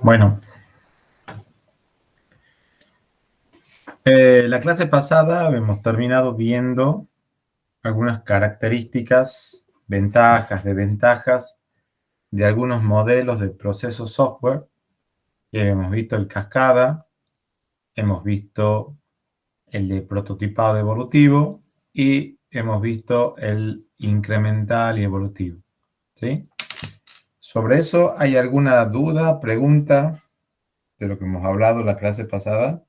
Bueno, la clase pasada hemos terminado viendo algunas características, ventajas, desventajas de algunos modelos de procesos software. Hemos visto el cascada, hemos visto el de prototipado evolutivo y hemos visto el incremental y evolutivo. ¿Sí? Sobre eso, ¿hay alguna duda, pregunta de lo que hemos hablado la clase pasada?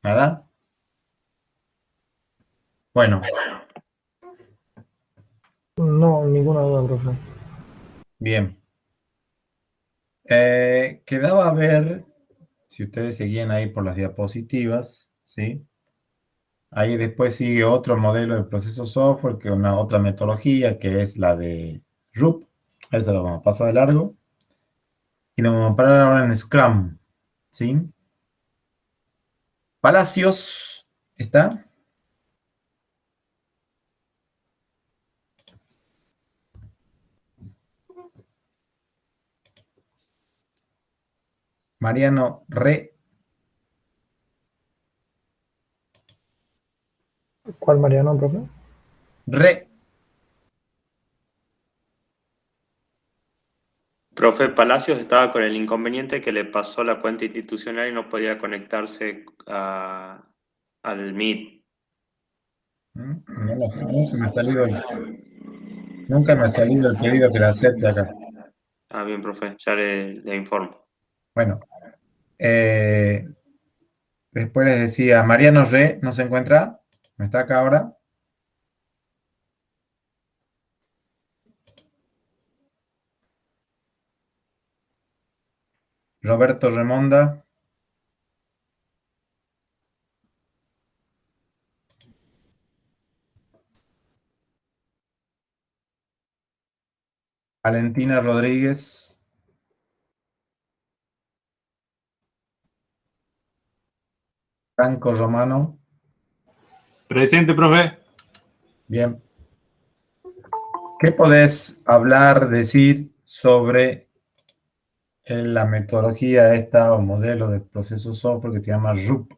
¿Nada? Bueno. No, ninguna duda, profe. Bien. Quedaba a ver, si ustedes seguían ahí por las diapositivas, ¿sí? Ahí después sigue otro modelo de proceso software, que es una otra metodología, que es la de RUP. Esa la vamos a pasar de largo. Y nos vamos a parar ahora en Scrum, ¿sí? Palacios, ¿está? Mariano Re. ¿Cuál Mariano, profe? Re. Profe Palacios estaba con el inconveniente que le pasó la cuenta institucional y no podía conectarse al Meet. Nunca me ha salido el pedido que le acepte acá. Ah, bien, profe, ya le informo. Bueno, después les decía, Mariano Re, ¿no se encuentra? ¿No está acá ahora? Roberto Remonda. Valentina Rodríguez. Franco Romano. Presente, profe. Bien. ¿Qué podés hablar, decir sobre la metodología esta o modelo de proceso software que se llama RUP?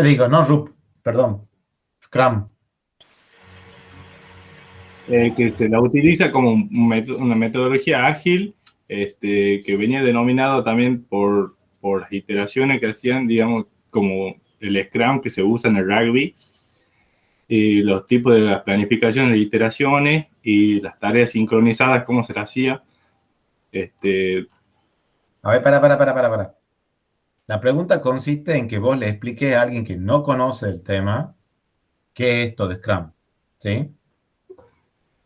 Digo, no RUP, perdón, Scrum. Que se la utiliza como una metodología ágil, que venía denominado también por las iteraciones que hacían, digamos, como el Scrum que se usa en el rugby, y los tipos de las planificaciones de iteraciones y las tareas sincronizadas, cómo se las hacía. A ver, para. La pregunta consiste en que vos le expliques a alguien que no conoce el tema qué es esto de Scrum, ¿sí?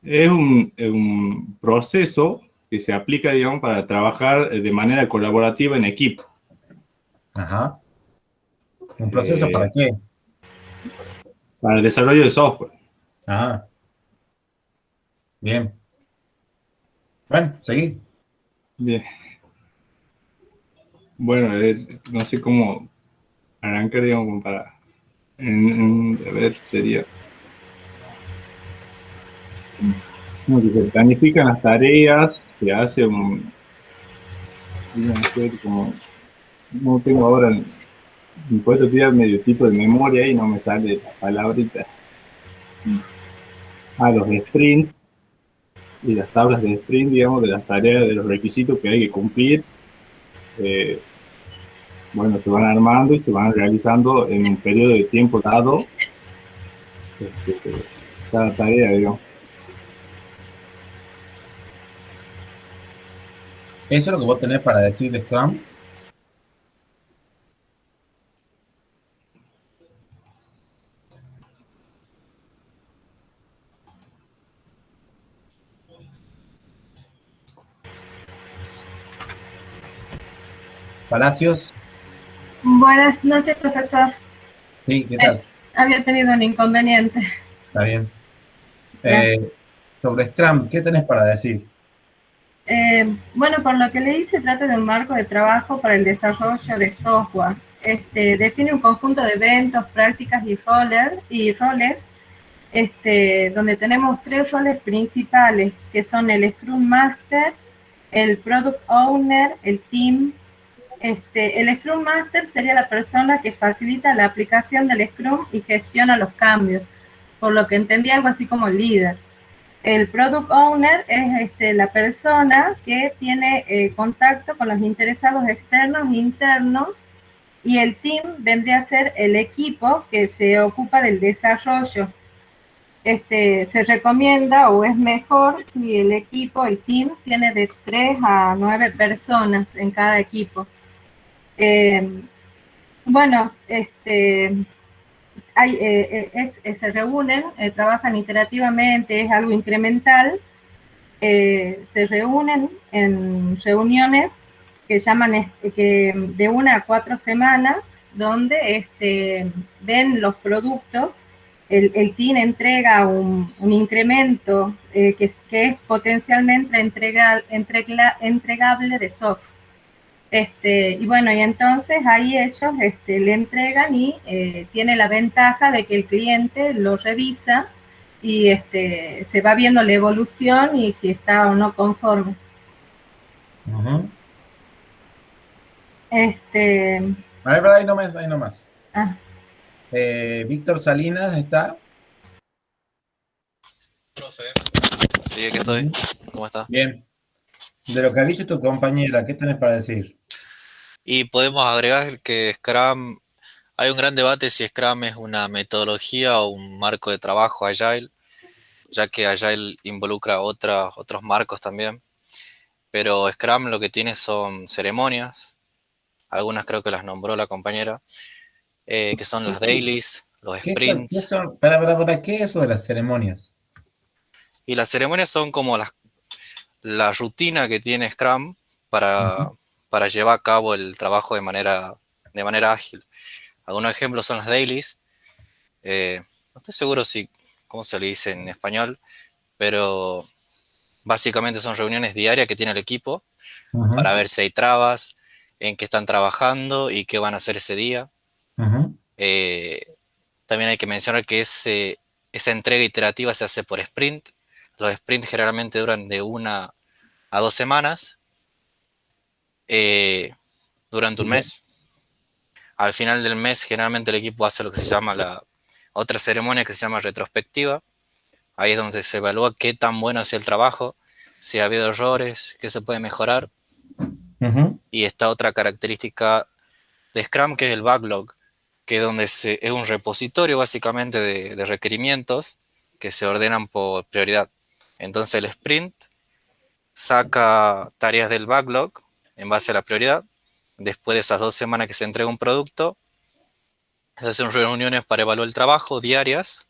Es un proceso que se aplica, digamos, para trabajar de manera colaborativa en equipo. Ajá. ¿Un proceso para qué? Para el desarrollo de software. Ah. Bien. Bueno, seguí. Bien. Bueno, no sé cómo arrancar, digamos, para... a ver, sería... Como que se planifican las tareas, se hace no tengo ahora, me puedo tirar medio tipo de memoria y no me sale la palabrita. Los sprints y las tablas de sprint, digamos, de las tareas, de los requisitos que hay que cumplir. Bueno, se van armando y se van realizando en un periodo de tiempo dado, cada tarea, digamos. ¿Eso es lo que vos tenés para decir de Scrum? Palacios. Buenas noches, profesor. Sí, ¿qué tal? Había tenido un inconveniente. Está bien. Sobre Scrum, ¿qué tenés para decir? Bueno, por lo que leí, se trata de un marco de trabajo para el desarrollo de software. define un conjunto de eventos, prácticas y roles, donde tenemos 3 roles principales, que son el Scrum Master, el Product Owner, el Team. El Scrum Master sería la persona que facilita la aplicación del Scrum y gestiona los cambios, por lo que entendí algo así como líder. El Product Owner es la persona que tiene contacto con los interesados externos e internos, y el team vendría a ser el equipo que se ocupa del desarrollo. Se recomienda o es mejor si el team, tiene de 3 a 9 personas en cada equipo. Bueno, se reúnen, trabajan iterativamente, es algo incremental, se reúnen en reuniones que llaman de 1 a 4 semanas, donde ven los productos, el team entrega un incremento que es potencialmente entregable de software. Y bueno, y entonces ahí ellos le entregan y tiene la ventaja de que el cliente lo revisa y se va viendo la evolución y si está o no conforme. Ujú. Ahí nomás. Ah, Víctor Salinas está. Profe, sí, aquí estoy. ¿Cómo está? Bien. De lo que ha dicho tu compañera, ¿qué tenés para decir? Y podemos agregar que Scrum, hay un gran debate si Scrum es una metodología o un marco de trabajo Agile, ya que Agile involucra otros marcos también. Pero Scrum lo que tiene son ceremonias, algunas creo que las nombró la compañera, que son las dailies, los sprints. ¿Qué es eso de las ceremonias? Y las ceremonias son como la rutina que tiene Scrum para llevar a cabo el trabajo de manera ágil. Algunos ejemplos son las dailies. No estoy seguro cómo se le dice en español, pero básicamente son reuniones diarias que tiene el equipo para ver si hay trabas, en qué están trabajando y qué van a hacer ese día. También hay que mencionar que esa entrega iterativa se hace por sprint. Los sprints generalmente duran de 1 a 2 semanas durante un mes. Al final del mes, generalmente el equipo hace lo que se llama la otra ceremonia que se llama retrospectiva. Ahí es donde se evalúa qué tan bueno ha sido el trabajo, si ha habido errores, qué se puede mejorar. Y esta otra característica de Scrum, que es el backlog, que es donde es un repositorio básicamente de requerimientos que se ordenan por prioridad. Entonces el sprint saca tareas del backlog en base a la prioridad. Después de esas 2 semanas que se entrega un producto, se hacen reuniones para evaluar el trabajo diarias,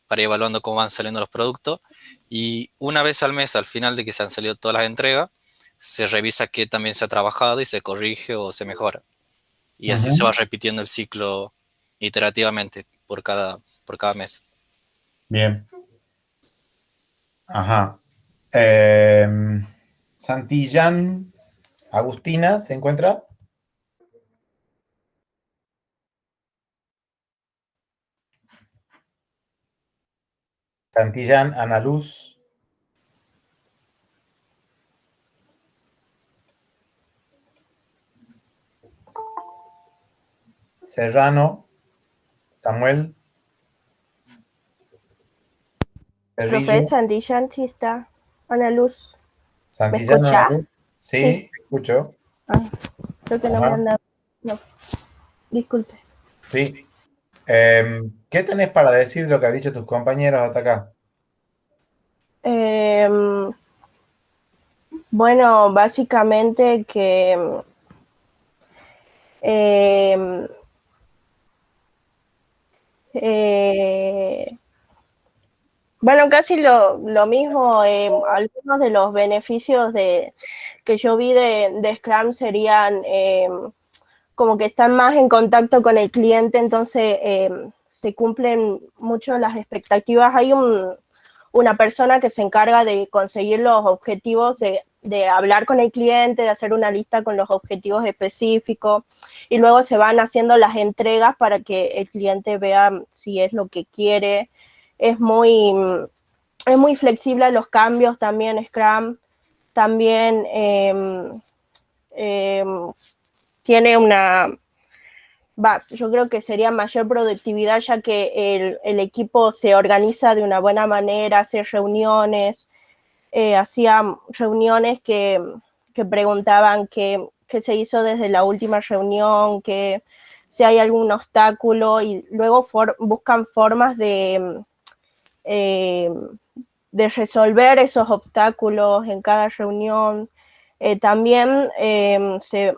para ir evaluando cómo van saliendo los productos, y una vez al mes, al final de que se han salido todas las entregas, se revisa qué también se ha trabajado y se corrige o se mejora. Y así se va repitiendo el ciclo iterativamente por cada mes. Bien. Ajá. Santillán Agustina, ¿se encuentra? Santillán Ana Luz. Serrano Samuel. Profe, Santillán sí está. Ana Luz. Santillán ¿Me Ana escuchás? Luz. Sí, escucho. Ay, creo que no me han dado. No, disculpe. Sí. ¿Qué tenés para decir de lo que han dicho tus compañeros hasta acá? Bueno, básicamente que bueno, casi lo mismo. Algunos de los beneficios que yo vi de Scrum serían como que están más en contacto con el cliente, entonces se cumplen mucho las expectativas. Hay una persona que se encarga de conseguir los objetivos de de hablar con el cliente, de hacer una lista con los objetivos específicos y luego se van haciendo las entregas para que el cliente vea si es lo que quiere. Es muy flexible a los cambios también Scrum. También tiene yo creo que sería mayor productividad ya que el equipo se organiza de una buena manera, hace reuniones, hacía reuniones que preguntaban qué se hizo desde la última reunión, que si hay algún obstáculo y luego buscan formas de resolver esos obstáculos en cada reunión. También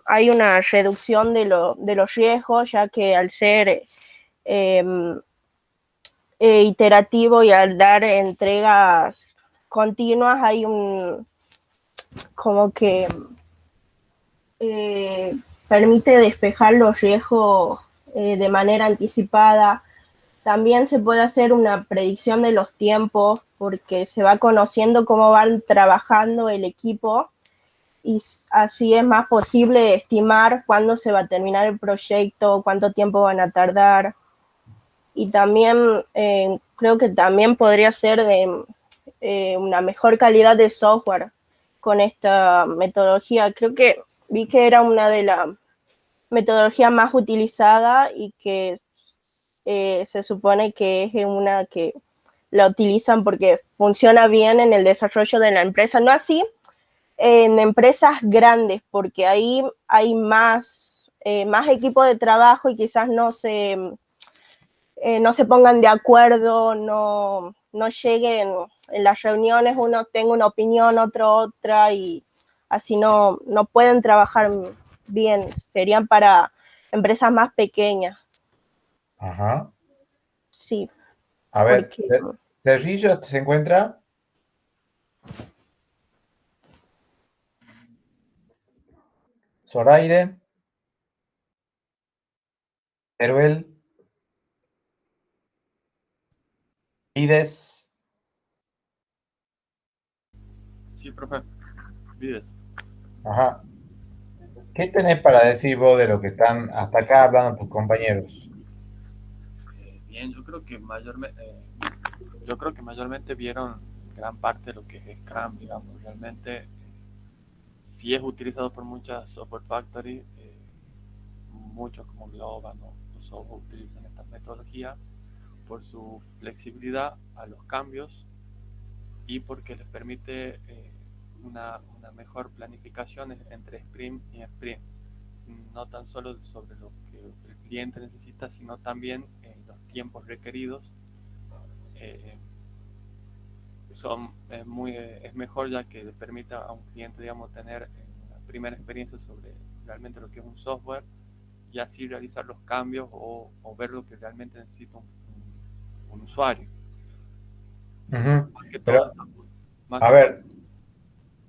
hay una reducción de los riesgos, ya que al ser iterativo y al dar entregas continuas hay como que permite despejar los riesgos de manera anticipada. También se puede hacer una predicción de los tiempos porque se va conociendo cómo van trabajando el equipo y así es más posible estimar cuándo se va a terminar el proyecto, cuánto tiempo van a tardar. Y también creo que también podría ser de una mejor calidad de software con esta metodología. Creo que vi que era una de las metodologías más utilizadas y que se supone que es una que la utilizan porque funciona bien en el desarrollo de la empresa. No así en empresas grandes, porque ahí hay más equipo de trabajo y quizás no se pongan de acuerdo, no lleguen en las reuniones, uno tenga una opinión, otro otra, y así no pueden trabajar bien. Serían para empresas más pequeñas. Ajá. Sí. A ver, Porque Cerrillo, ¿se encuentra? Zoraire. Teruel. Ides. Sí, profe. Vides. Ajá. ¿Qué tenés para decir vos de lo que están hasta acá hablando tus compañeros? Bien, yo creo que mayormente vieron gran parte de lo que es Scrum, digamos. Realmente sí es utilizado por muchas software factory, muchos como Global o Soho utilizan esta metodología por su flexibilidad a los cambios y porque les permite una mejor planificación entre sprint y sprint. No tan solo sobre lo que el cliente necesita, sino también los tiempos requeridos es mejor, ya que le permite a un cliente, digamos, tener una primera experiencia sobre realmente lo que es un software y así realizar los cambios o ver lo que realmente necesita un usuario. Ujú. Más que Pero, todo, a ver,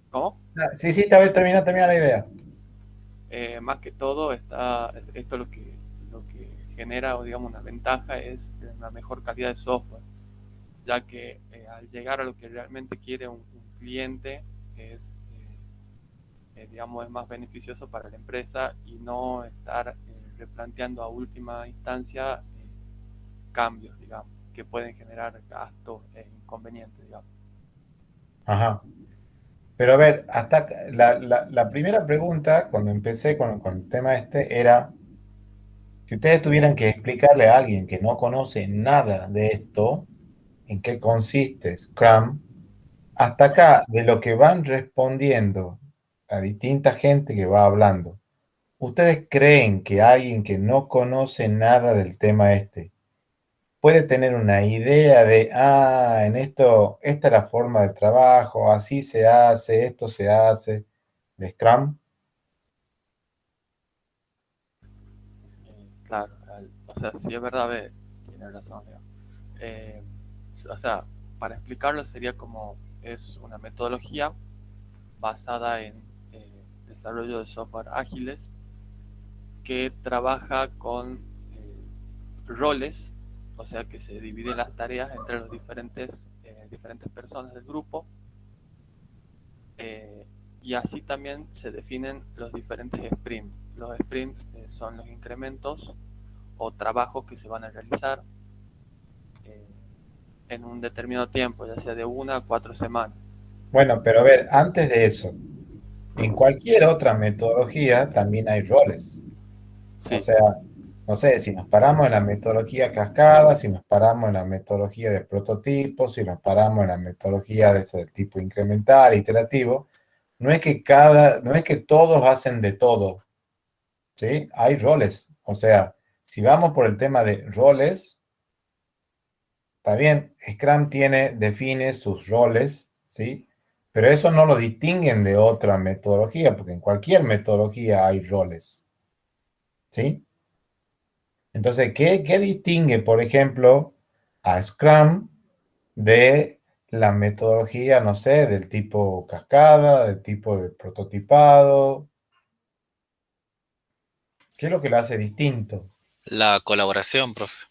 ¿cómo? sí, está bien, termina la idea. Más que todo esto lo que genera, o digamos, una ventaja es una mejor calidad de software, ya que al llegar a lo que realmente quiere un cliente digamos, es más beneficioso para la empresa y no estar replanteando a última instancia cambios, digamos, que pueden generar gastos e inconvenientes, digamos. Ajá. Pero a ver, hasta la primera pregunta, cuando empecé con el tema este, era, si ustedes tuvieran que explicarle a alguien que no conoce nada de esto, en qué consiste Scrum, hasta acá, de lo que van respondiendo a distinta gente que va hablando, ¿ustedes creen que alguien que no conoce nada del tema este puede tener una idea de, en esto, esta es la forma de trabajo, así se hace, esto se hace, de Scrum? Claro, o sea, sí es verdad, tiene razón, digamos. O sea, para explicarlo sería como es una metodología basada en desarrollo de software ágiles que trabaja con roles, o sea que se dividen las tareas entre los diferentes personas del grupo Y así también se definen los diferentes sprints. Los sprints son los incrementos o trabajos que se van a realizar en un determinado tiempo, ya sea de 1 a 4 semanas. Bueno, pero a ver, antes de eso, en cualquier otra metodología también hay roles. Sí, O sea, no sé, si nos paramos en la metodología cascada, si nos paramos en la metodología de prototipos, si nos paramos en la metodología de ese tipo incremental, iterativo, no es que todos hacen de todo, ¿sí? Hay roles. O sea, si vamos por el tema de roles, está bien, Scrum define sus roles, ¿sí? Pero eso no lo distinguen de otra metodología, porque en cualquier metodología hay roles, ¿sí? Entonces, ¿qué distingue, por ejemplo, a Scrum de la metodología, no sé, del tipo cascada, del tipo de prototipado? ¿Qué es lo que lo hace distinto? La colaboración, profe.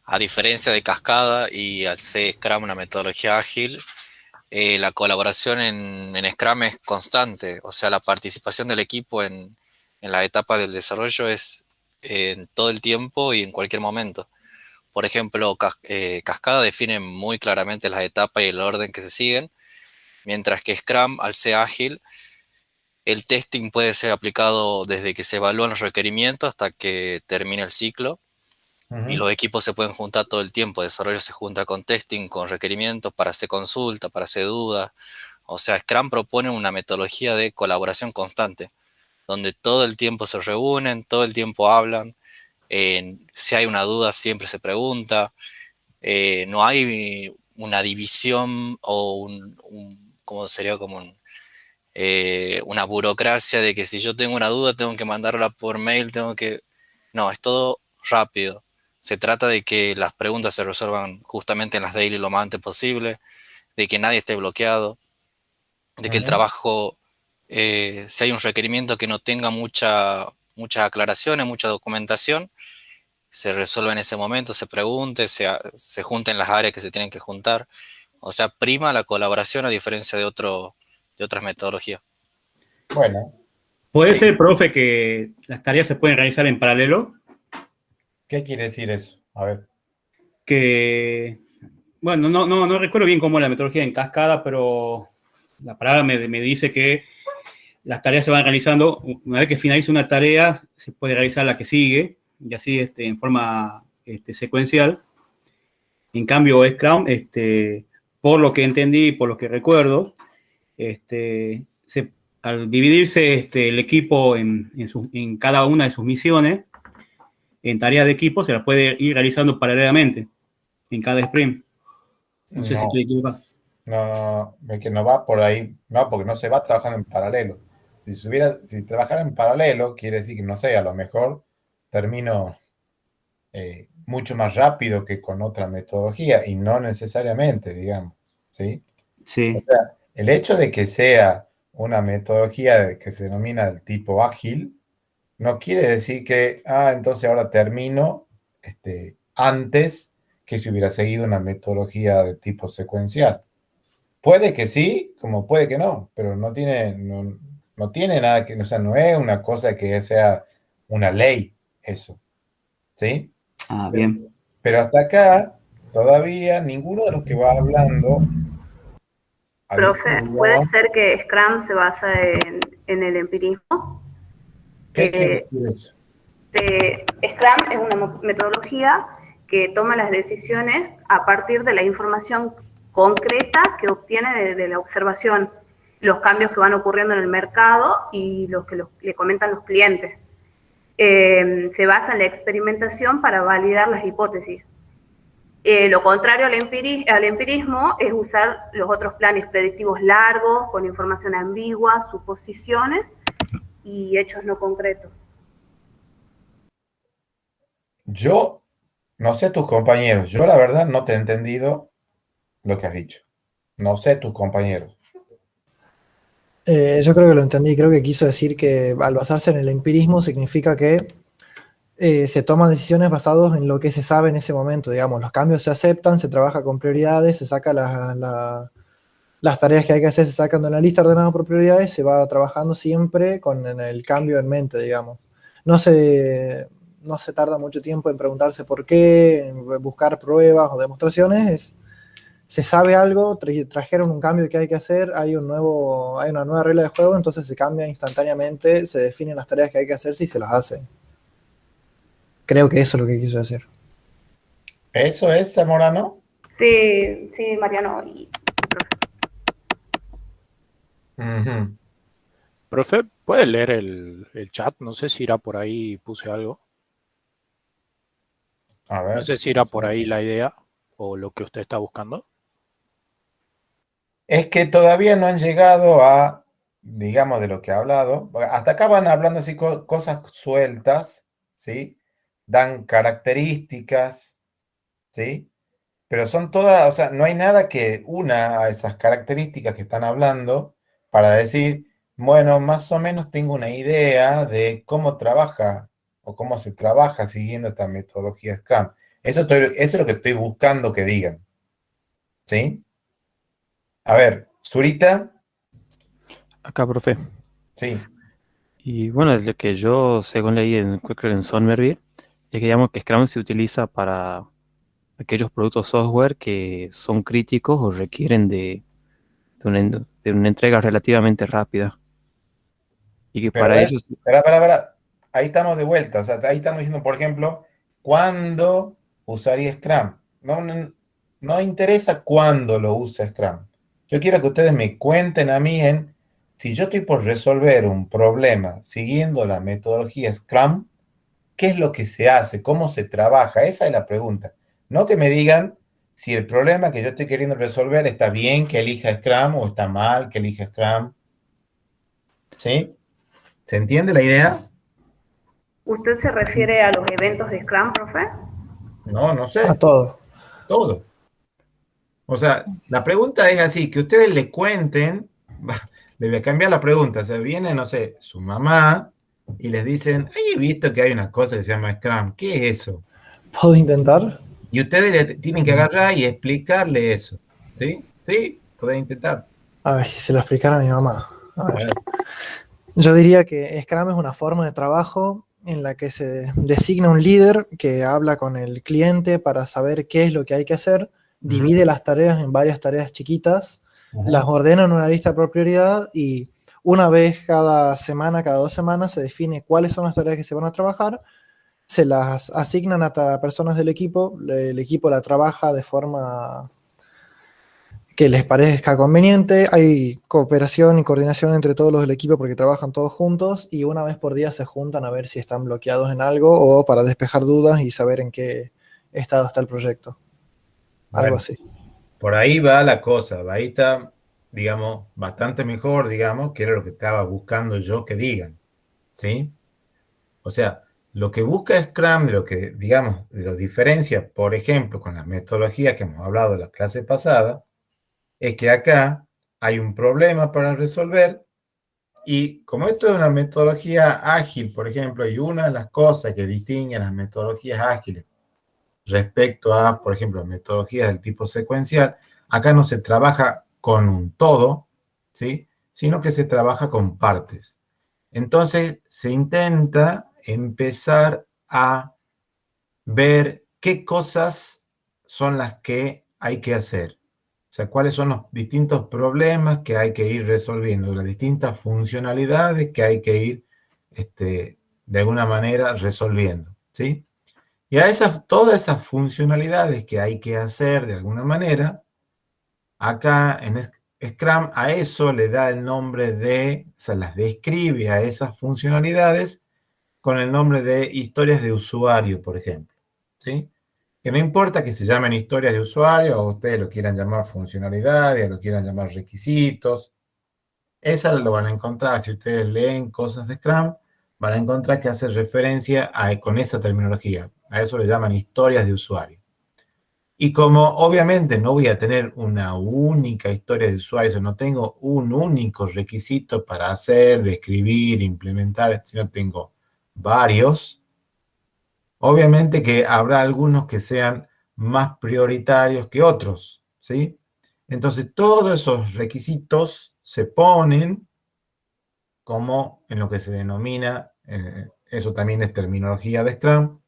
A diferencia de Cascada y al ser Scrum una metodología ágil, la colaboración en Scrum es constante. O sea, la participación del equipo en la etapa del desarrollo es en todo el tiempo y en cualquier momento. Por ejemplo, Cascada define muy claramente las etapas y el orden que se siguen, mientras que Scrum, al ser ágil, el testing puede ser aplicado desde que se evalúan los requerimientos hasta que termina el ciclo. Y los equipos se pueden juntar todo el tiempo. El desarrollo se junta con testing, con requerimientos para hacer consulta, para hacer dudas. O sea, Scrum propone una metodología de colaboración constante, donde todo el tiempo se reúnen, todo el tiempo hablan. Si hay una duda, siempre se pregunta. No hay una división o ¿cómo sería? Como una burocracia de que si yo tengo una duda tengo que mandarla por mail, No, es todo rápido. Se trata de que las preguntas se resuelvan justamente en las daily lo más antes posible, de que nadie esté bloqueado, de que el trabajo, si hay un requerimiento que no tenga muchas aclaraciones, mucha documentación, se resuelva en ese momento, se pregunte, se junten las áreas que se tienen que juntar. O sea, prima la colaboración a diferencia de otras metodologías. Bueno, ¿Puede ser, profe, que las tareas se pueden realizar en paralelo? ¿qué quiere decir eso? A ver. Que, bueno, no recuerdo bien cómo es la metodología en cascada, pero la palabra me dice que las tareas se van realizando, una vez que finaliza una tarea, se puede realizar la que sigue, y así en forma secuencial. En cambio, Scrum, por lo que entendí, por lo que recuerdo, al dividirse el equipo en cada una de sus misiones, en tareas de equipo, se las puede ir realizando paralelamente en cada sprint. No sé si estoy equivocado. No, que no va por ahí, no, porque no se va trabajando en paralelo. Si trabajara en paralelo, quiere decir que, no sé, a lo mejor termino mucho más rápido que con otra metodología, y no necesariamente, digamos, ¿sí? Sí. O sea, el hecho de que sea una metodología que se denomina el tipo ágil, no quiere decir que, entonces ahora termino antes que si hubiera seguido una metodología de tipo secuencial. Puede que sí, como puede que no, pero no tiene nada que, o sea, no es una cosa que sea una ley, eso, ¿sí? Bien. Pero hasta acá, todavía ninguno de los que va hablando... Profe, ¿puede ser que Scrum se basa en el empirismo? ¿Qué quiere decir eso? Scrum es una metodología que toma las decisiones a partir de la información concreta que obtiene de la observación, los cambios que van ocurriendo en el mercado y los que le comentan los clientes. Se basa en la experimentación para validar las hipótesis. Lo contrario al empirismo es usar los otros planes predictivos largos, con información ambigua, suposiciones y hechos no concretos. Yo no sé tus compañeros, yo la verdad no te he entendido lo que has dicho. No sé tus compañeros. Yo creo que lo entendí, creo que quiso decir que al basarse en el empirismo significa que se toman decisiones basadas en lo que se sabe en ese momento, digamos, los cambios se aceptan, se trabaja con prioridades, se saca las tareas que hay que hacer se sacan de una lista ordenada por prioridades, se va trabajando siempre con el cambio en mente, digamos. No se tarda mucho tiempo en preguntarse por qué, en buscar pruebas o demostraciones. Se sabe algo, trajeron un cambio que hay que hacer, hay una nueva regla de juego, entonces se cambia instantáneamente, se definen las tareas que hay que hacer si se las hace. Creo que eso es lo que quiso decir. ¿Eso es, Zamorano? Sí, sí, Mariano. Ujú. Profe, ¿puede leer el chat? No sé si irá por ahí, puse algo. A ver. No sé si irá por ahí la idea o lo que usted está buscando. Es que todavía no han llegado a, digamos, de lo que ha hablado. Hasta acá van hablando así cosas sueltas, ¿sí? Dan características, ¿sí? Pero son todas, o sea, no hay nada que una a esas características que están hablando para decir, bueno, más o menos tengo una idea de cómo trabaja o cómo se trabaja siguiendo esta metodología Scrum. Eso es lo que estoy buscando que digan, ¿sí? A ver, Zurita. Acá, profe. Sí. Y bueno, lo que yo, según leí creo que en Somerville, es que digamos que Scrum se utiliza para aquellos productos software que son críticos o requieren de una entrega relativamente rápida. Y que Pero para ves, ellos, espera. Ahí estamos de vuelta. O sea, ahí estamos diciendo, por ejemplo, ¿cuándo usaría Scrum? No interesa cuándo lo usa Scrum. Yo quiero que ustedes me cuenten a mí si yo estoy por resolver un problema siguiendo la metodología Scrum, ¿qué es lo que se hace? ¿Cómo se trabaja? Esa es la pregunta. No que me digan si el problema que yo estoy queriendo resolver está bien que elija Scrum o está mal que elija Scrum. ¿Sí? ¿Se entiende la idea? ¿Usted se refiere a los eventos de Scrum, profe? No sé. A todo. Todo. O sea, la pregunta es así, que ustedes le cuenten, le voy a cambiar la pregunta, o sea, viene, no sé, su mamá y les dicen, he visto que hay una cosa que se llama Scrum, ¿qué es eso? ¿Puedo intentar? Y ustedes le tienen que agarrar y explicarle eso, ¿sí? Sí, pueden intentar. A ver si se lo explicara a mi mamá. A ver. A ver. Yo diría que Scrum es una forma de trabajo en la que se designa un líder que habla con el cliente para saber qué es lo que hay que hacer, divide las tareas en varias tareas chiquitas, las ordena en una lista por prioridad y una vez cada semana, cada 2 semanas se define cuáles son las tareas que se van a trabajar, se las asignan a personas del equipo, el equipo la trabaja de forma que les parezca conveniente, hay cooperación y coordinación entre todos los del equipo porque trabajan todos juntos y una vez por día se juntan a ver si están bloqueados en algo o para despejar dudas y saber en qué estado está el proyecto. Algo Bueno, así. por ahí va la cosa, ahí está, digamos, bastante mejor, digamos, que era lo que estaba buscando yo que digan, ¿sí? O sea, lo que busca Scrum, de lo que, digamos, de lo diferencia, por ejemplo, con la metodología que hemos hablado en la clase pasada, es que acá hay un problema para resolver y como esto es una metodología ágil, por ejemplo, y una de las cosas que distinguen las metodologías ágiles respecto a, por ejemplo, metodologías del tipo secuencial, acá no se trabaja con un todo, ¿sí? Sino que se trabaja con partes. Entonces, se intenta empezar a ver qué cosas son las que hay que hacer. O sea, cuáles son los distintos problemas que hay que ir resolviendo, las distintas funcionalidades que hay que ir, de alguna manera, resolviendo, ¿sí? Y a todas esas funcionalidades que hay que hacer de alguna manera, acá en Scrum a eso le da el nombre de, o sea, las describe a esas funcionalidades con el nombre de historias de usuario, por ejemplo, ¿sí? Que no importa que se llamen historias de usuario o ustedes lo quieran llamar funcionalidades, o lo quieran llamar requisitos, esas lo van a encontrar, si ustedes leen cosas de Scrum, van a encontrar que hace referencia con esa terminología, a eso le llaman historias de usuario. Y como obviamente no voy a tener una única historia de usuario, o sea, no tengo un único requisito para hacer, describir, implementar, sino tengo varios, obviamente que habrá algunos que sean más prioritarios que otros, ¿sí? Entonces, todos esos requisitos se ponen como en lo que se denomina, eso también es terminología de Scrum,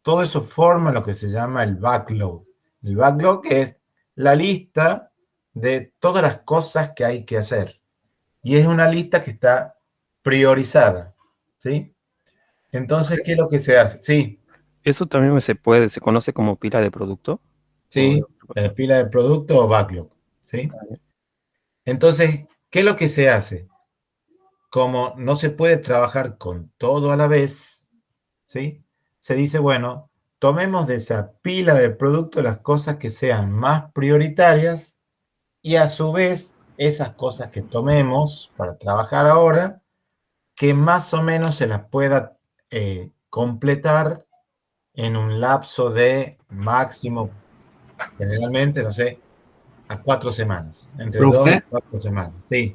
todo eso forma lo que se llama el backlog. El backlog es la lista de todas las cosas que hay que hacer. Y es una lista que está priorizada, ¿sí? Entonces, ¿qué es lo que se hace? Sí, Eso también se conoce como pila de producto. sí, la pila de producto o backlog, ¿sí? Entonces, ¿qué es lo que se hace? Como no se puede trabajar con todo a la vez, ¿sí? Se dice, bueno, tomemos de esa pila de producto las cosas que sean más prioritarias y a su vez esas cosas que tomemos para trabajar ahora, que más o menos se las pueda completar en un lapso de máximo, generalmente, no sé, a 4 semanas, entre 2 y Profe, 4 semanas, sí.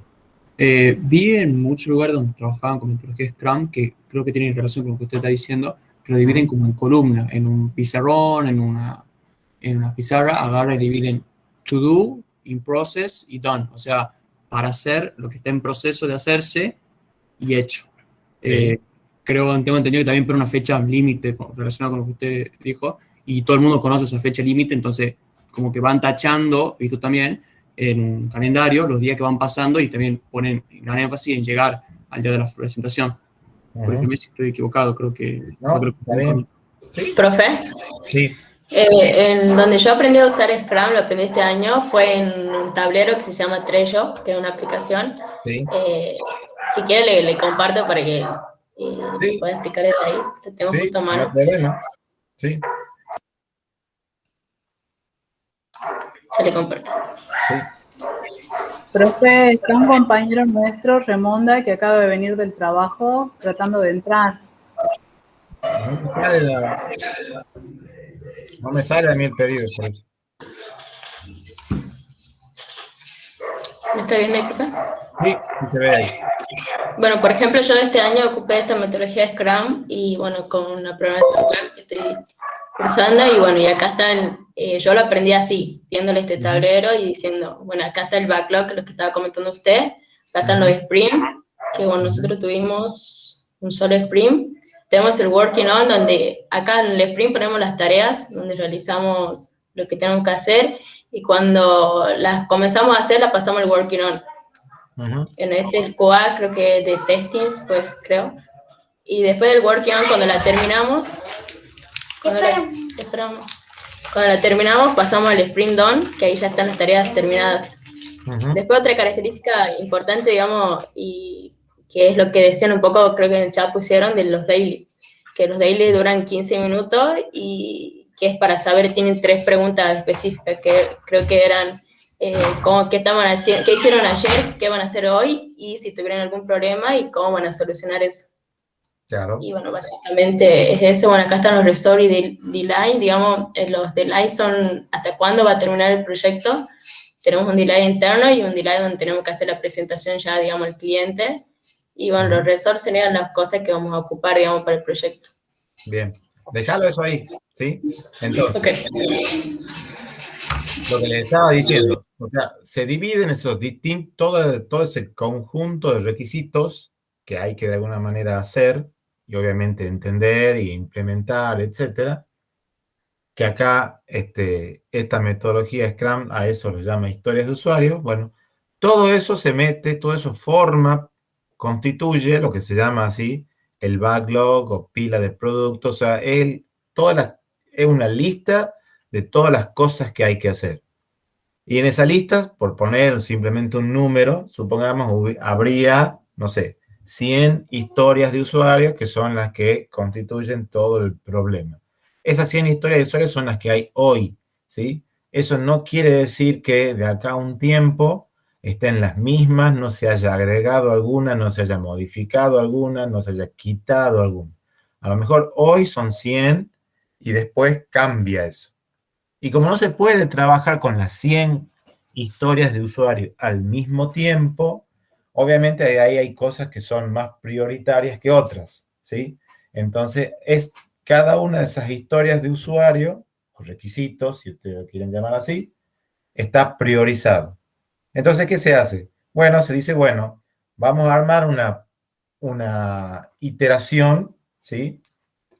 vi en muchos lugares donde trabajaban con metodología Scrum, que creo que tienen relación con lo que usted está diciendo, que lo dividen como en columnas, en un pizarrón, en una pizarra, agarra y dividen to do, in process y done. O sea, para hacer lo que está en proceso de hacerse y hecho. Tengo entendido que también por una fecha límite relacionada con lo que usted dijo, y todo el mundo conoce esa fecha límite, entonces como que van tachando, y tú también, en un calendario los días que van pasando y también ponen gran énfasis en llegar al día de la presentación. Porque si estoy equivocado, creo que... No, está bien. ¿Sí? Profe, Sí. en donde yo aprendí a usar Scrum, lo aprendí este año, fue en un tablero que se llama Trello, que es una aplicación. Sí. Si quiere le comparto para que pueda explicar desde ahí. Lo tengo justo a No hay mano. problema. Sí. Ya le comparto. Profe, está un compañero nuestro, Remonda, que acaba de venir del trabajo tratando de entrar. No me sale a mí el pedido, por eso. ¿Me está viendo ahí, profe? Sí, se ve ahí. Bueno, por ejemplo, yo este año ocupé esta metodología de Scrum y bueno, con una programación web que estoy cursando y bueno, y acá están, yo lo aprendí así, viéndole este tablero y diciendo, bueno, acá está el backlog, lo que estaba comentando usted, acá están los sprints, que bueno, nosotros tuvimos un solo sprint, tenemos el working on, donde acá en el sprint ponemos las tareas, donde realizamos lo que tenemos que hacer y cuando las comenzamos a hacer, las pasamos al working on. En este el QA creo que de testings, pues creo. Y después del working on, cuando la terminamos, cuando la terminamos, pasamos al sprint done, que ahí ya están las tareas terminadas. Después otra característica importante, digamos, y que es lo que decían un poco, creo que en el chat pusieron, de los daily, que los daily duran 15 minutos y que es para saber, tienen 3 preguntas específicas, que creo que eran qué hicieron ayer, qué van a hacer hoy, y si tuvieron algún problema y cómo van a solucionar eso. Claro. Y bueno, básicamente es eso. Bueno, acá están los resolve y delay, digamos, los delay son hasta cuándo va a terminar el proyecto. Tenemos un delay interno y un delay donde tenemos que hacer la presentación ya, digamos, al cliente. Y bueno, los resolve serían las cosas que vamos a ocupar, digamos, para el proyecto. Bien. Déjalo eso ahí, ¿sí? Entonces, lo que les estaba diciendo, o sea, se dividen esos todo ese conjunto de requisitos que hay que de alguna manera hacer y obviamente entender y implementar, etcétera, que acá esta metodología Scrum a eso lo llama historias de usuario. Bueno, todo eso se mete, todo eso constituye lo que se llama así el backlog o pila de productos, o sea, es una lista de todas las cosas que hay que hacer. Y en esa lista, por poner simplemente un número, supongamos habría, no sé, 100 historias de usuarios que son las que constituyen todo el problema. Esas 100 historias de usuarios son las que hay hoy, ¿sí? Eso no quiere decir que de acá a un tiempo estén las mismas, no se haya agregado alguna, no se haya modificado alguna, no se haya quitado alguna. A lo mejor hoy son 100 y después cambia eso. Y como no se puede trabajar con las 100 historias de usuario al mismo tiempo, obviamente ahí hay cosas que son más prioritarias que otras, ¿sí? Entonces, es cada una de esas historias de usuario, o requisitos, si ustedes lo quieren llamar así, está priorizado. Entonces, ¿qué se hace? Bueno, se dice, bueno, vamos a armar una iteración, ¿sí?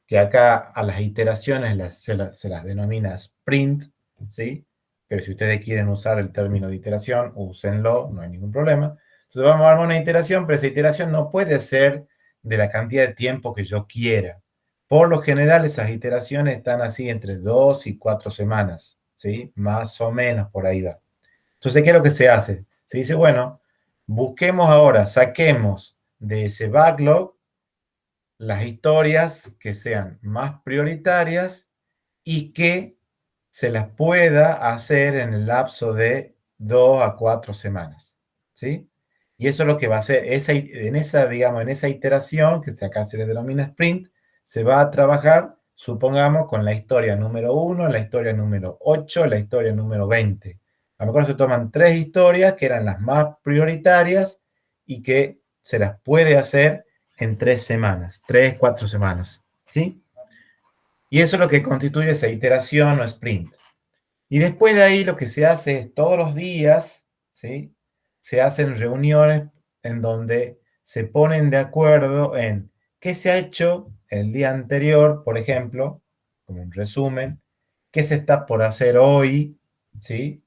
Que acá a las iteraciones se las denomina sprint, ¿sí? Pero si ustedes quieren usar el término de iteración, úsenlo, no hay ningún problema. Entonces vamos a armar una iteración, pero esa iteración no puede ser de la cantidad de tiempo que yo quiera. Por lo general, esas iteraciones están así entre 2 y 4 semanas, ¿sí? Más o menos por ahí va. Entonces, ¿qué es lo que se hace? Se dice, bueno, busquemos ahora, saquemos de ese backlog las historias que sean más prioritarias y que se las pueda hacer en el lapso de 2 a 4 semanas, ¿sí? Y eso es lo que va a hacer, en esa iteración, que acá se le denomina sprint, se va a trabajar, supongamos, con la historia número 1, la historia número 8, la historia número 20. A lo mejor se toman 3 historias que eran las más prioritarias y que se las puede hacer en 3 semanas, 3, 4 semanas, ¿sí? Y eso es lo que constituye esa iteración o sprint. Y después de ahí lo que se hace es todos los días, ¿sí? Se hacen reuniones en donde se ponen de acuerdo en qué se ha hecho el día anterior, por ejemplo, como un resumen, qué se está por hacer hoy, ¿sí?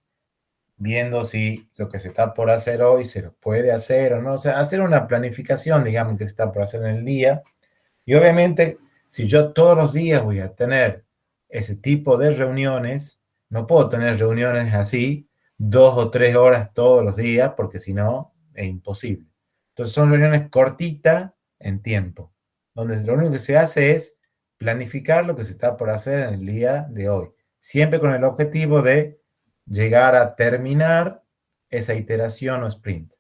Viendo si lo que se está por hacer hoy se lo puede hacer o no. O sea, hacer una planificación, digamos, que se está por hacer en el día. Y obviamente, si yo todos los días voy a tener ese tipo de reuniones, no puedo tener reuniones así 2 o 3 horas todos los días, porque si no, es imposible. Entonces son reuniones cortitas en tiempo, donde lo único que se hace es planificar lo que se está por hacer en el día de hoy, siempre con el objetivo de llegar a terminar esa iteración o sprint.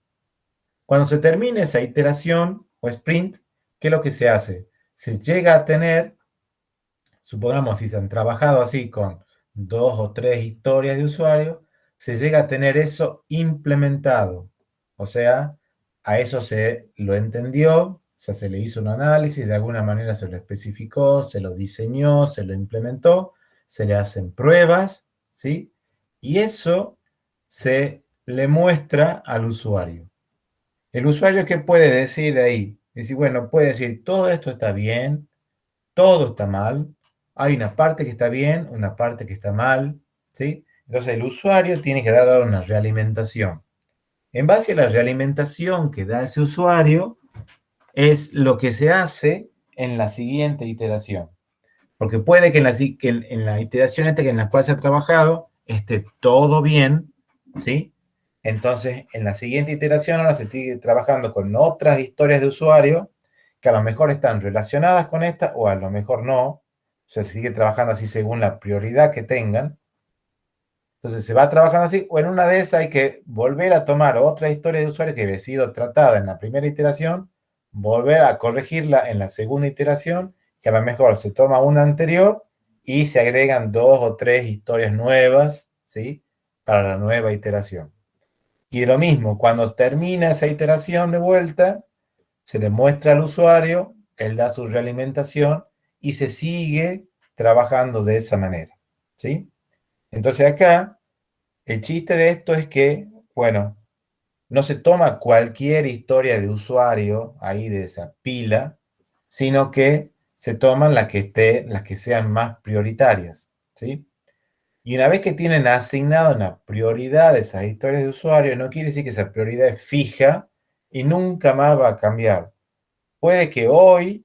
Cuando se termine esa iteración o sprint, ¿qué es lo que se hace? Se llega a tener, supongamos si se han trabajado así con 2 o 3 historias de usuario, se llega a tener eso implementado. O sea, a eso se lo entendió, o sea, se le hizo un análisis, de alguna manera se lo especificó, se lo diseñó, se lo implementó, se le hacen pruebas, ¿sí? Y eso se le muestra al usuario. ¿El usuario qué puede decir de ahí? Decir, bueno, puede decir, todo esto está bien, todo está mal, hay una parte que está bien, una parte que está mal, ¿sí? Entonces el usuario tiene que dar una realimentación. En base a la realimentación que da ese usuario, es lo que se hace en la siguiente iteración. Porque puede que en la iteración en la cual se ha trabajado esté todo bien, ¿sí? Entonces, en la siguiente iteración ahora se sigue trabajando con otras historias de usuario que a lo mejor están relacionadas con esta o a lo mejor no. O sea, se sigue trabajando así según la prioridad que tengan. Entonces, se va trabajando así, o en una de esas hay que volver a tomar otra historia de usuario que había sido tratada en la primera iteración, volver a corregirla en la segunda iteración, que a lo mejor se toma una anterior y se agregan 2 o 3 historias nuevas, ¿sí? Para la nueva iteración. Y lo mismo, cuando termina esa iteración de vuelta, se le muestra al usuario, él da su realimentación y se sigue trabajando de esa manera, ¿sí? Entonces acá, el chiste de esto es que, bueno, no se toma cualquier historia de usuario ahí de esa pila, sino que se toman las que sean más prioritarias, ¿sí? Y una vez que tienen asignada una prioridad de esas historias de usuario, no quiere decir que esa prioridad es fija y nunca más va a cambiar. Puede que hoy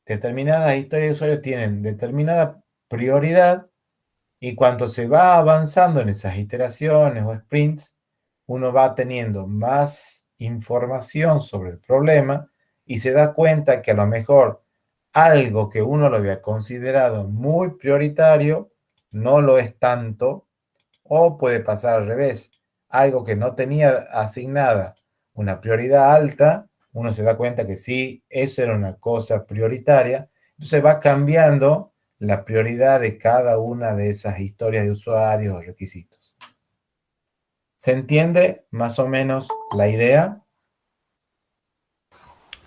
determinadas historias de usuario tienen determinada prioridad y cuando se va avanzando en esas iteraciones o sprints, uno va teniendo más información sobre el problema y se da cuenta que a lo mejor algo que uno lo había considerado muy prioritario no lo es tanto, o puede pasar al revés. Algo que no tenía asignada una prioridad alta, uno se da cuenta que sí, eso era una cosa prioritaria, entonces va cambiando la prioridad de cada una de esas historias de usuarios o requisitos. ¿Se entiende más o menos la idea?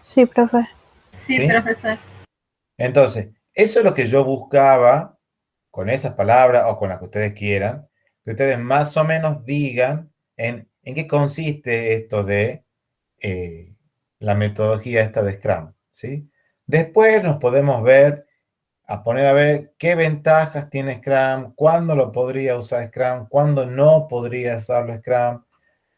Sí, profe. Sí, ¿Sí? profesor. Entonces, eso es lo que yo buscaba con esas palabras o con las que ustedes quieran, que ustedes más o menos digan en qué consiste esto de la metodología esta de Scrum, ¿sí? Después nos podemos poner a ver qué ventajas tiene Scrum, cuándo lo podría usar Scrum, cuándo no podría usarlo Scrum.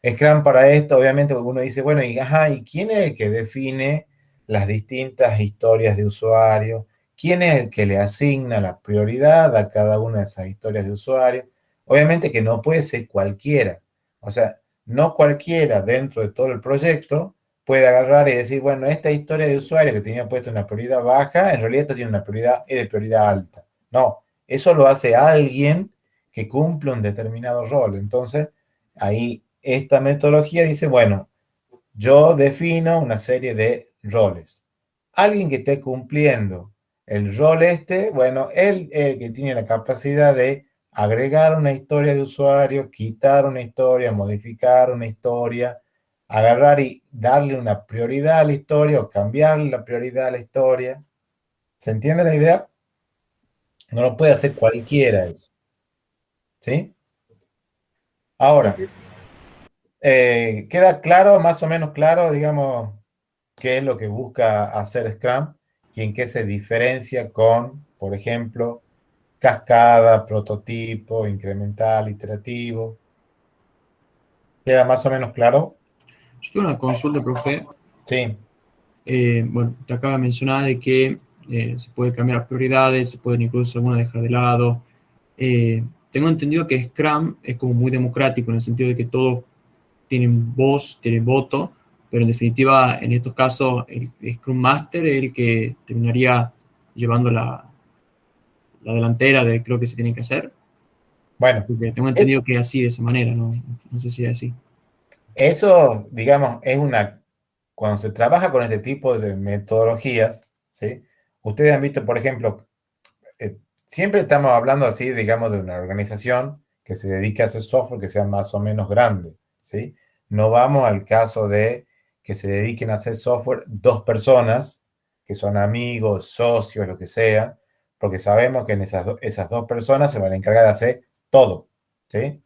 Scrum para esto, obviamente, uno dice, bueno, ¿y quién es el que define las distintas historias de usuario? ¿Quién es el que le asigna la prioridad a cada una de esas historias de usuario? Obviamente que no puede ser cualquiera. O sea, no cualquiera dentro de todo el proyecto puede agarrar y decir, bueno, esta historia de usuario que tenía puesto una prioridad baja, en realidad esto tiene una prioridad, es de prioridad alta. No, eso lo hace alguien que cumple un determinado rol. Entonces, ahí esta metodología dice, bueno, yo defino una serie de roles. Alguien que esté cumpliendo el rol bueno, él el que tiene la capacidad de agregar una historia de usuario, quitar una historia, modificar una historia, agarrar y darle una prioridad a la historia o cambiarle la prioridad a la historia. ¿Se entiende la idea? No lo puede hacer cualquiera eso. ¿Sí? Ahora, ¿queda claro, más o menos claro, digamos, qué es lo que busca hacer Scrum y en qué se diferencia con, por ejemplo, cascada, prototipo, incremental, iterativo? ¿Queda más o menos claro? Yo tengo una consulta, profe. Sí. Bueno, te acaba de mencionar de que se puede cambiar prioridades, se pueden incluso algunas dejar de lado. Tengo entendido que Scrum es como muy democrático en el sentido de que todos tienen voz, tienen voto, pero en definitiva, en estos casos, el Scrum Master es el que terminaría llevando la delantera de creo que se tiene que hacer. Bueno, porque tengo entendido que es así, de esa manera, no sé si es así. Eso, digamos, cuando se trabaja con este tipo de metodologías, ¿sí? Ustedes han visto, por ejemplo, siempre estamos hablando así, digamos, de una organización que se dedica a hacer software que sea más o menos grande, ¿sí? No vamos al caso de que se dediquen a hacer software 2 personas, que son amigos, socios, lo que sea, porque sabemos que en esas 2 personas se van a encargar de hacer todo, ¿sí?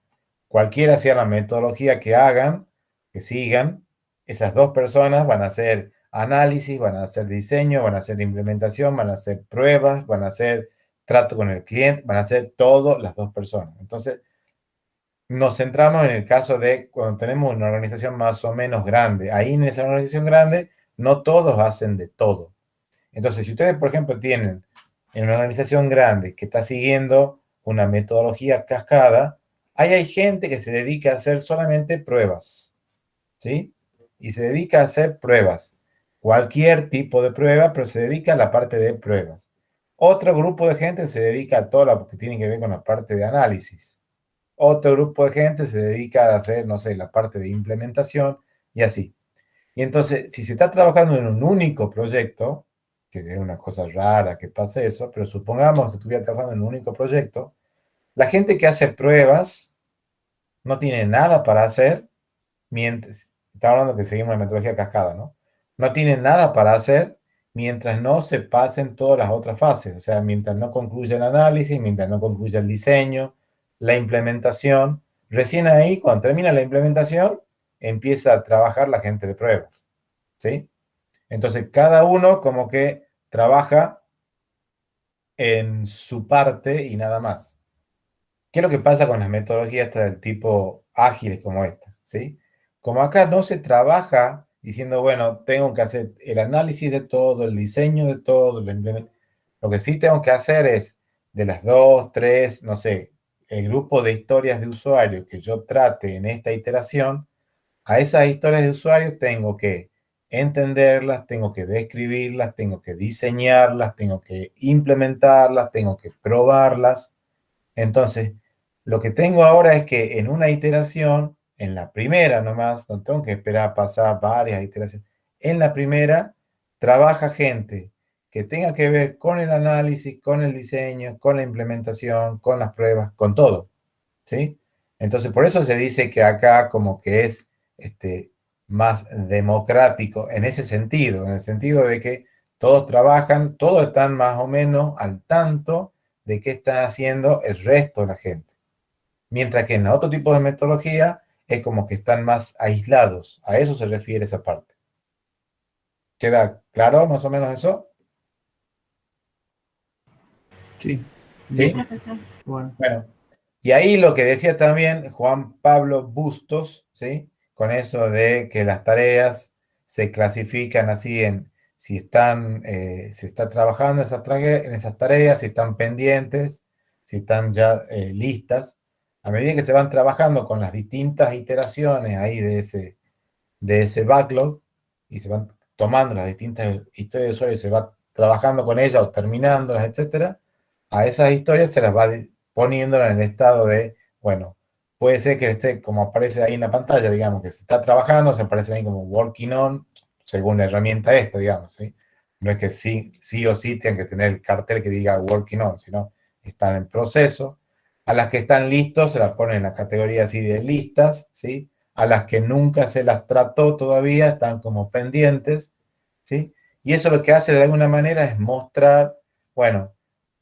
Cualquiera sea la metodología que hagan, que sigan, esas 2 personas van a hacer análisis, van a hacer diseño, van a hacer implementación, van a hacer pruebas, van a hacer trato con el cliente, van a hacer todo las 2 personas. Entonces, nos centramos en el caso de cuando tenemos una organización más o menos grande. Ahí en esa organización grande, no todos hacen de todo. Entonces, si ustedes, por ejemplo, tienen en una organización grande que está siguiendo una metodología cascada, ahí hay gente que se dedica a hacer solamente pruebas, ¿sí? Y se dedica a hacer pruebas. Cualquier tipo de prueba, pero se dedica a la parte de pruebas. Otro grupo de gente se dedica a todo lo que tiene que ver con la parte de análisis. Otro grupo de gente se dedica a hacer, no sé, la parte de implementación y así. Y entonces, si se está trabajando en un único proyecto, que es una cosa rara que pase eso, pero supongamos que se estuviera trabajando en un único proyecto, la gente que hace pruebas no tiene nada para hacer mientras, estamos hablando que seguimos la metodología cascada, ¿no? No tiene nada para hacer mientras no se pasen todas las otras fases, o sea, mientras no concluya el análisis, mientras no concluya el diseño, la implementación. Recién ahí, cuando termina la implementación, empieza a trabajar la gente de pruebas, ¿sí? Entonces, cada uno como que trabaja en su parte y nada más. ¿Qué es lo que pasa con las metodologías del tipo ágiles como esta? ¿Sí? Como acá no se trabaja diciendo, bueno, tengo que hacer el análisis de todo, el diseño de todo, lo que sí tengo que hacer es de las 2, 3, no sé, el grupo de historias de usuario que yo trate en esta iteración, a esas historias de usuario tengo que entenderlas, tengo que describirlas, tengo que diseñarlas, tengo que implementarlas, tengo que probarlas. Entonces, lo que tengo ahora es que en una iteración, en la primera nomás, no tengo que esperar a pasar varias iteraciones, en la primera trabaja gente que tenga que ver con el análisis, con el diseño, con la implementación, con las pruebas, con todo, ¿sí? Entonces, por eso se dice que acá como que es más democrático en ese sentido, en el sentido de que todos trabajan, todos están más o menos al tanto de qué está haciendo el resto de la gente. Mientras que en otro tipo de metodología es como que están más aislados. A eso se refiere esa parte. ¿Queda claro más o menos eso? Sí. ¿Sí? Bueno. Bueno, y ahí lo que decía también Juan Pablo Bustos, ¿sí? Con eso de que las tareas se clasifican así en si están, se está trabajando en esas tareas, si están pendientes, si están ya listas. A medida que se van trabajando con las distintas iteraciones ahí de ese backlog y se van tomando las distintas historias de usuario y se va trabajando con ellas o terminándolas, etcétera, a esas historias se las va poniendo en el estado de, bueno, puede ser que esté como aparece ahí en la pantalla, digamos, que se está trabajando, se aparece ahí como working on, según la herramienta esta, digamos, ¿sí? No es que sí o sí tengan que tener el cartel que diga working on, sino están en proceso. A las que están listos se las ponen en la categoría así de listas, ¿sí? A las que nunca se las trató todavía están como pendientes, ¿sí? Y eso lo que hace de alguna manera es mostrar, bueno,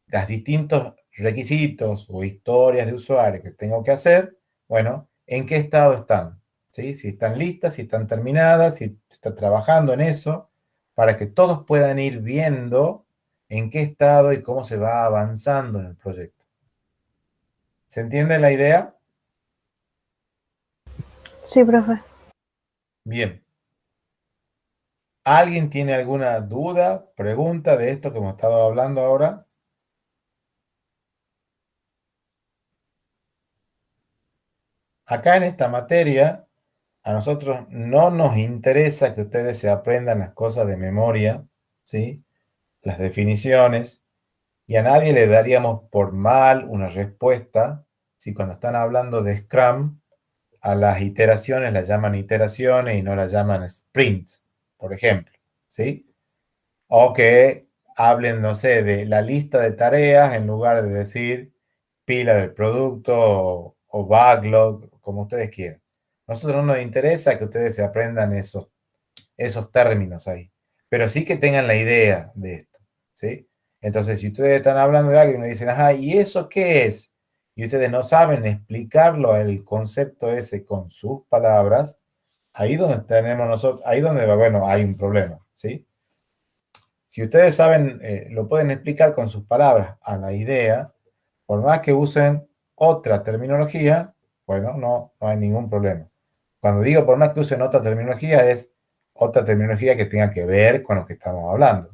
los distintos requisitos o historias de usuario que tengo que hacer, bueno, en qué estado están, ¿sí? Si están listas, si están terminadas, si se está trabajando en eso, para que todos puedan ir viendo en qué estado y cómo se va avanzando en el proyecto. ¿Se entiende la idea? Sí, profe. Bien. ¿Alguien tiene alguna duda, pregunta de esto que hemos estado hablando ahora? Acá en esta materia, a nosotros no nos interesa que ustedes se aprendan las cosas de memoria, ¿sí? Las definiciones, y a nadie le daríamos por mal una respuesta si cuando están hablando de Scrum, a las iteraciones las llaman iteraciones y no las llaman sprint, por ejemplo, ¿sí? O que hablen, no sé, de la lista de tareas en lugar de decir pila del producto o backlog, como ustedes quieran. A nosotros no nos interesa que ustedes se aprendan esos términos ahí, pero sí que tengan la idea de esto, ¿sí? Entonces, si ustedes están hablando de algo y me dicen, ajá, ¿y eso qué es? Y ustedes no saben explicarlo, el concepto ese con sus palabras, ahí donde tenemos nosotros, ahí donde, bueno, hay un problema, ¿sí? Si ustedes saben, lo pueden explicar con sus palabras a la idea, por más que usen otra terminología, bueno, no hay ningún problema. Cuando digo por más que usen otra terminología, es otra terminología que tenga que ver con lo que estamos hablando.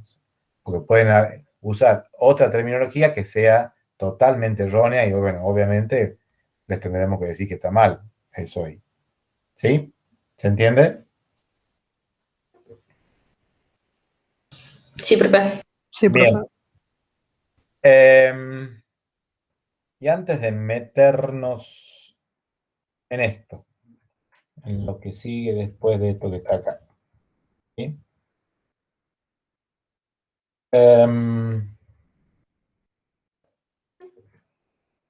Porque pueden usar otra terminología que sea totalmente errónea y, bueno, obviamente les tendremos que decir que está mal. Eso ahí. ¿Sí? ¿Se entiende? Sí, profe. Sí, profe. Bien. Y antes de meternos en esto, en lo que sigue después de esto que está acá, ¿sí?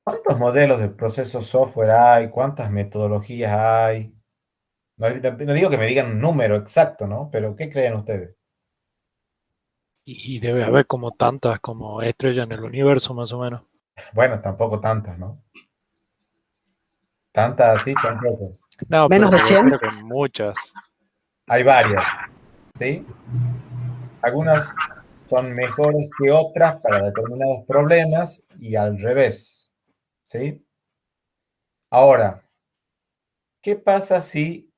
¿Cuántos modelos de procesos software hay? ¿Cuántas metodologías hay? No digo que me digan un número exacto, ¿no? Pero ¿qué creen ustedes? Y debe haber como tantas como estrellas en el universo, más o menos. Bueno, tampoco tantas, ¿no? Tantas así, tampoco. No, ¿Menos pero de me 100? refiero que muchas. Hay varias, ¿sí? Algunas son mejores que otras para determinados problemas y al revés, ¿sí? Ahora, ¿qué pasa si,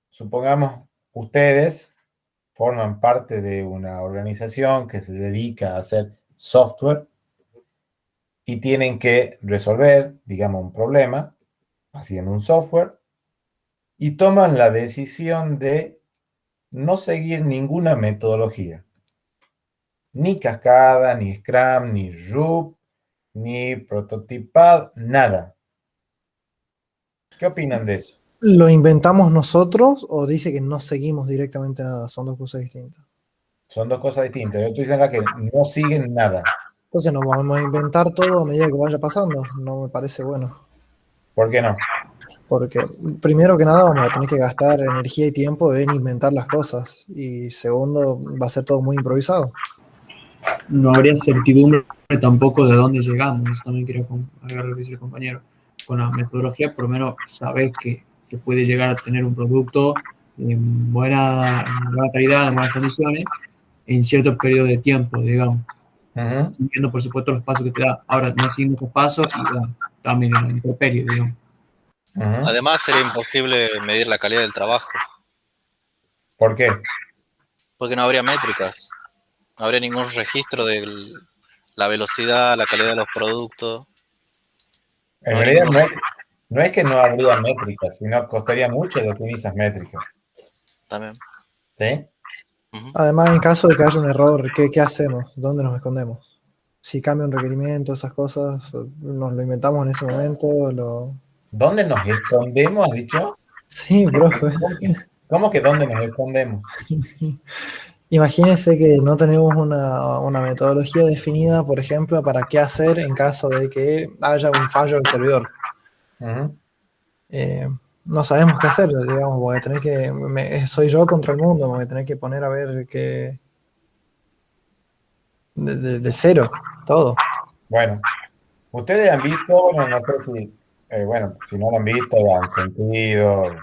supongamos, ustedes forman parte de una organización que se dedica a hacer software y tienen que resolver, digamos, un problema haciendo un software y toman la decisión de no seguir ninguna metodología? Ni cascada, ni Scrum, ni RUP, ni prototipado, nada. ¿Qué opinan de eso? ¿Lo inventamos nosotros o dice que no seguimos directamente nada? Son dos cosas distintas. Son dos cosas distintas. Yo estoy diciendo acá que no siguen nada. Entonces nos vamos a inventar todo a medida que vaya pasando. No me parece bueno. ¿Por qué no? Porque primero que nada vamos a tener que gastar energía y tiempo en inventar las cosas. Y segundo, va a ser todo muy improvisado. No habría certidumbre tampoco de dónde llegamos. Eso también quería agregar lo que dice el compañero. con la metodología por lo menos sabes que se puede llegar a tener un producto en buena calidad, en buenas condiciones, en cierto periodo de tiempo, digamos. Siguiendo, por supuesto, los pasos que te da. Ahora, no siguiendo esos pasos y bueno, está medio en la intemperie, digamos. Además, sería imposible medir la calidad del trabajo. ¿Por qué? Porque no habría métricas. No habría ningún registro de la velocidad, la calidad de los productos. En realidad no es que no habría métricas, sino costaría mucho definir esas métricas. También. ¿Sí? Además, en caso de que haya un error, ¿qué hacemos? ¿Dónde nos escondemos? Si cambia un requerimiento, esas cosas, ¿nos lo inventamos en ese momento? ¿Dónde nos escondemos, has dicho? Sí, profe. ¿Cómo que dónde nos escondemos? Imagínese que no tenemos una metodología definida, por ejemplo, para qué hacer en caso de que haya un fallo del servidor. No sabemos qué hacer, digamos, voy a tener que, soy yo contra el mundo, voy a tener que poner a ver qué, de cero, todo. Bueno, ustedes han visto, bueno, no sé si, bueno, si no lo han visto, han sentido,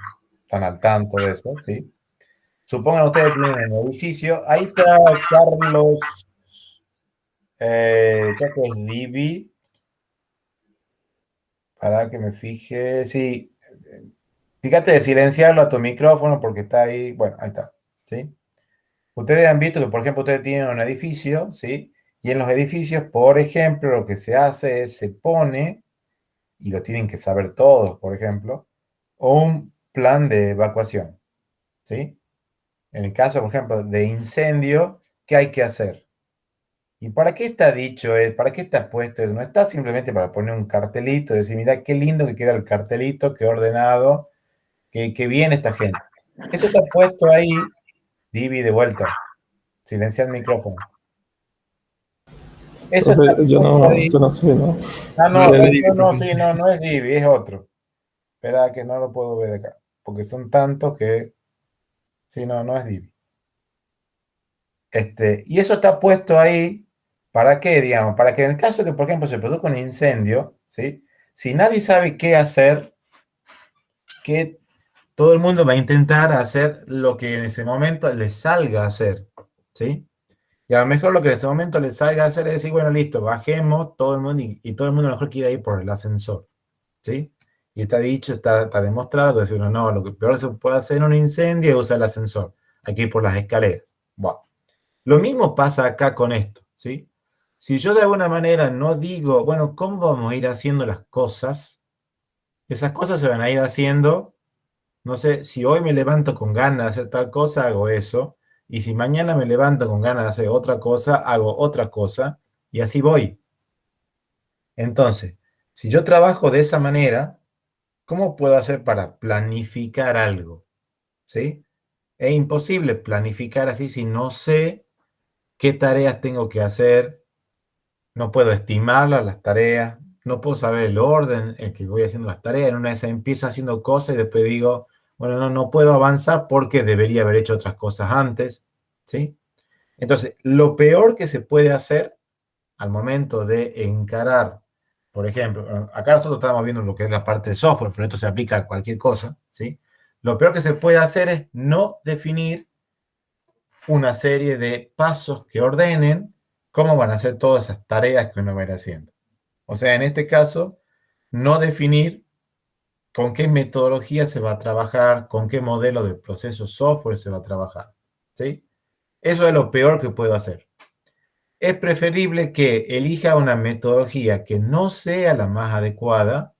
están al tanto de eso, ¿sí? Supongan ustedes que tienen un edificio, ahí está Carlos, creo que es Divi, para que me fije, sí, fíjate de silenciarlo a tu micrófono porque está ahí, bueno, ahí está, ¿sí? Ustedes han visto que, por ejemplo, ustedes tienen un edificio, ¿sí? Y en los edificios, por ejemplo, lo que se hace es, se pone, y lo tienen que saber todos, por ejemplo, un plan de evacuación, ¿sí? En el caso, por ejemplo, de incendio, ¿qué hay que hacer? ¿Y para qué está dicho? ¿Para qué está puesto? No está simplemente para poner un cartelito y decir, mira qué lindo que queda el cartelito, qué ordenado, qué bien esta gente. Eso está puesto ahí, Divi, de vuelta. Silenciar el micrófono. Eso está Profe, yo puesto no, ahí. yo no sé, ¿no? Ah, no, No, eso no, sí, no es Divi, es otro. Espera que no lo puedo ver de acá, porque son tantos que, sí, no es Divi. Y eso está puesto ahí, ¿para qué, digamos? Para que en el caso de que, por ejemplo, se produzca un incendio, ¿sí? Si nadie sabe qué hacer, que todo el mundo va a intentar hacer lo que en ese momento le salga a hacer, ¿sí? Y a lo mejor lo que en ese momento le salga a hacer es decir, bueno, listo, bajemos todo el mundo y todo el mundo a lo mejor quiere ir por el ascensor, ¿sí? Y está dicho, está demostrado que si uno no, lo que peor se puede hacer en un incendio es usar el ascensor. Hay que ir por las escaleras. Bueno. Lo mismo pasa acá con esto, ¿sí? Si yo de alguna manera no digo, bueno, ¿cómo vamos a ir haciendo las cosas? Esas cosas se van a ir haciendo, no sé, si hoy me levanto con ganas de hacer tal cosa, hago eso, y si mañana me levanto con ganas de hacer otra cosa, hago otra cosa, y así voy. Entonces, si yo trabajo de esa manera, ¿cómo puedo hacer para planificar algo? ¿Sí? Es imposible planificar así si no sé qué tareas tengo que hacer, no puedo estimarlas las tareas, no puedo saber el orden en que voy haciendo las tareas, en una vez empiezo haciendo cosas y después digo, bueno, no puedo avanzar porque debería haber hecho otras cosas antes, ¿sí? Entonces, lo peor que se puede hacer al momento de encarar, por ejemplo, acá nosotros estamos viendo lo que es la parte de software, pero esto se aplica a cualquier cosa, ¿sí? Lo peor que se puede hacer es no definir una serie de pasos que ordenen cómo van a hacer todas esas tareas que uno va a ir haciendo. O sea, en este caso, no definir con qué metodología se va a trabajar, con qué modelo de proceso software se va a trabajar. ¿Sí? Eso es lo peor que puedo hacer. Es preferible que elija una metodología que no sea la más adecuada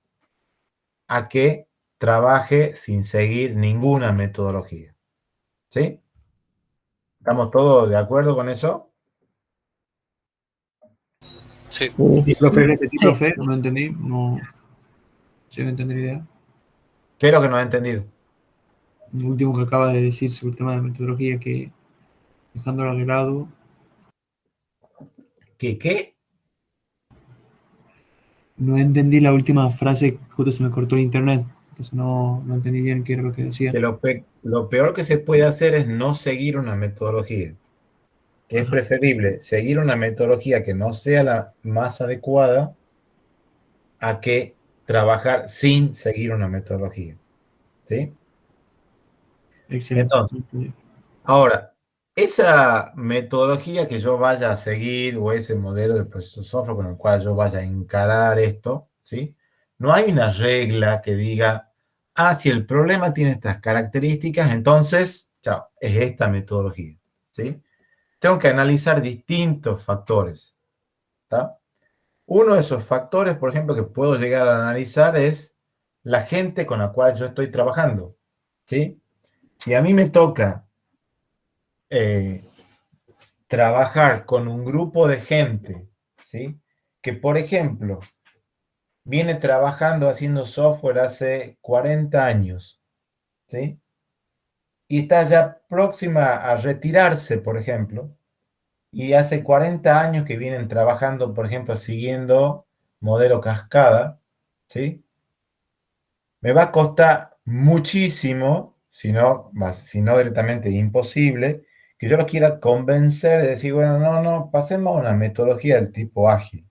a que trabaje sin seguir ninguna metodología. ¿Sí? ¿Estamos todos de acuerdo con eso? Sí. Y profe, repetí, profe, no entendí, no llego a entender la idea. ¿Qué es lo que no ha entendido? Lo último que acaba de decir sobre el tema de la metodología, que dejándolo de lado. ¿Qué? No entendí la última frase, justo se me cortó el internet, entonces no entendí bien qué era lo que decía. Que lo peor que se puede hacer es no seguir una metodología. Que es preferible seguir una metodología que no sea la más adecuada a que trabajar sin seguir una metodología. ¿Sí? Excelente. Entonces, ahora, esa metodología que yo vaya a seguir o ese modelo de proceso software con el cual yo vaya a encarar esto, ¿sí? No hay una regla que diga, ah, si el problema tiene estas características, entonces, chao, es esta metodología, ¿sí? Tengo que analizar distintos factores, ¿tá? Uno de esos factores, por ejemplo, que puedo llegar a analizar es la gente con la cual yo estoy trabajando, ¿sí? Si a mí me toca trabajar con un grupo de gente, ¿sí? Que, por ejemplo, viene trabajando haciendo software hace 40 años, ¿sí? Y está ya próxima a retirarse, por ejemplo, y hace 40 años que vienen trabajando, por ejemplo, siguiendo modelo cascada, ¿sí? Me va a costar muchísimo, si no directamente imposible, que yo los quiera convencer de decir, bueno, no, pasemos a una metodología del tipo ágil.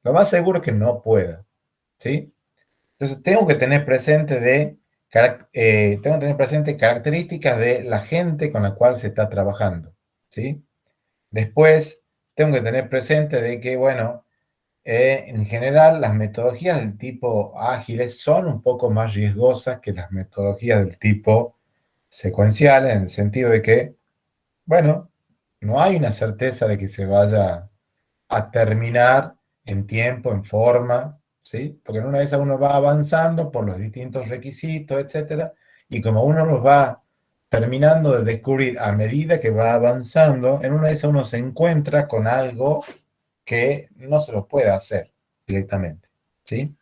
Lo más seguro es que no pueda, ¿sí? Entonces tengo que tener presente características de la gente con la cual se está trabajando, ¿sí? Después tengo que tener presente de que, bueno, en general las metodologías del tipo ágiles son un poco más riesgosas que las metodologías del tipo secuencial, en el sentido de que, bueno, no hay una certeza de que se vaya a terminar en tiempo, en forma, ¿sí? Porque en una de esas uno va avanzando por los distintos requisitos, etcétera, y como uno los va terminando de descubrir a medida que va avanzando, en una de esas uno se encuentra con algo que no se lo puede hacer directamente, ¿sí?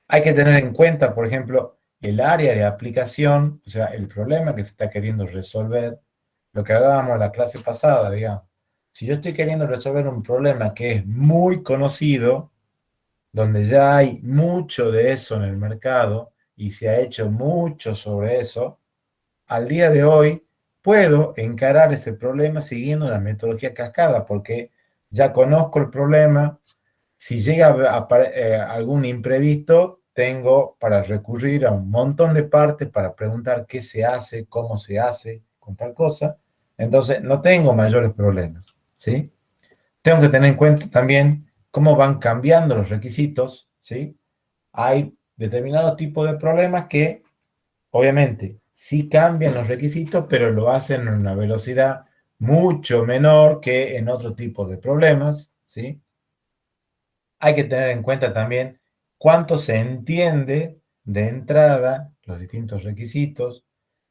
Hay que tener en cuenta, por ejemplo, el área de aplicación, o sea, el problema que se está queriendo resolver, lo que hablábamos en la clase pasada, digamos. Si yo estoy queriendo resolver un problema que es muy conocido, donde ya hay mucho de eso en el mercado y se ha hecho mucho sobre eso, al día de hoy puedo encarar ese problema siguiendo la metodología cascada, porque ya conozco el problema. Si llega algún imprevisto, tengo para recurrir a un montón de partes para preguntar qué se hace, cómo se hace, con tal cosa. Entonces, no tengo mayores problemas, ¿sí? Tengo que tener en cuenta también cómo van cambiando los requisitos, ¿sí? Hay determinados tipos de problemas que, obviamente, sí cambian los requisitos, pero lo hacen en una velocidad mucho menor que en otro tipo de problemas, ¿sí? Hay que tener en cuenta también cuánto se entiende de entrada los distintos requisitos,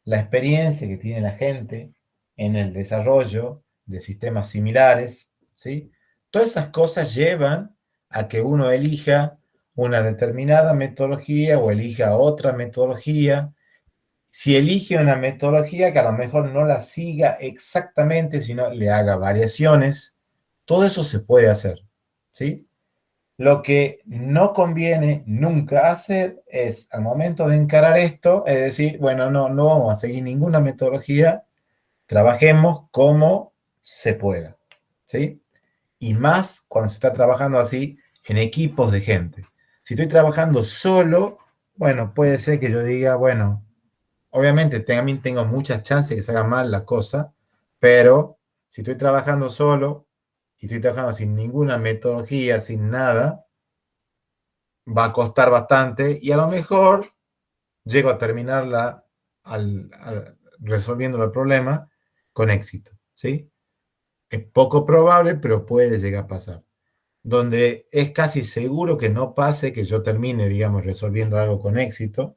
la experiencia que tiene la gente en el desarrollo de sistemas similares, ¿sí? Todas esas cosas llevan a que uno elija una determinada metodología o elija otra metodología. Si elige una metodología que a lo mejor no la siga exactamente, sino le haga variaciones, todo eso se puede hacer, ¿sí? Lo que no conviene nunca hacer es, al momento de encarar esto, es decir, bueno, no vamos a seguir ninguna metodología, trabajemos como se pueda, ¿sí? Y más cuando se está trabajando así en equipos de gente. Si estoy trabajando solo, bueno, puede ser que yo diga, bueno, obviamente también tengo muchas chances de que se haga mal la cosa, pero si estoy trabajando solo y estoy trabajando sin ninguna metodología, sin nada, va a costar bastante y a lo mejor llego a terminarla resolviendo el problema con éxito, ¿sí? Es poco probable, pero puede llegar a pasar. Donde es casi seguro que no pase que yo termine, digamos, resolviendo algo con éxito,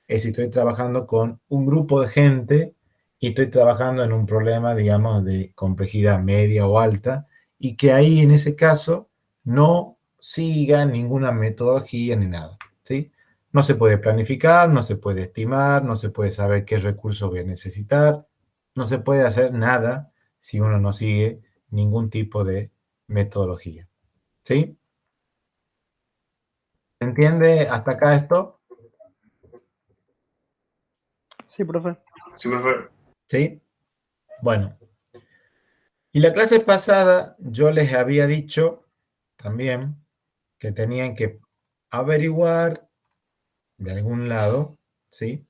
es si estoy trabajando con un grupo de gente y estoy trabajando en un problema, digamos, de complejidad media o alta, y que ahí, en ese caso, no siga ninguna metodología ni nada, ¿sí? No se puede planificar, no se puede estimar, no se puede saber qué recursos voy a necesitar, no se puede hacer nada si uno no sigue ningún tipo de metodología, ¿sí? ¿Se entiende hasta acá esto? Sí, profe. Sí, profe. ¿Sí? Bueno. Y la clase pasada yo les había dicho también que tenían que averiguar de algún lado, ¿sí?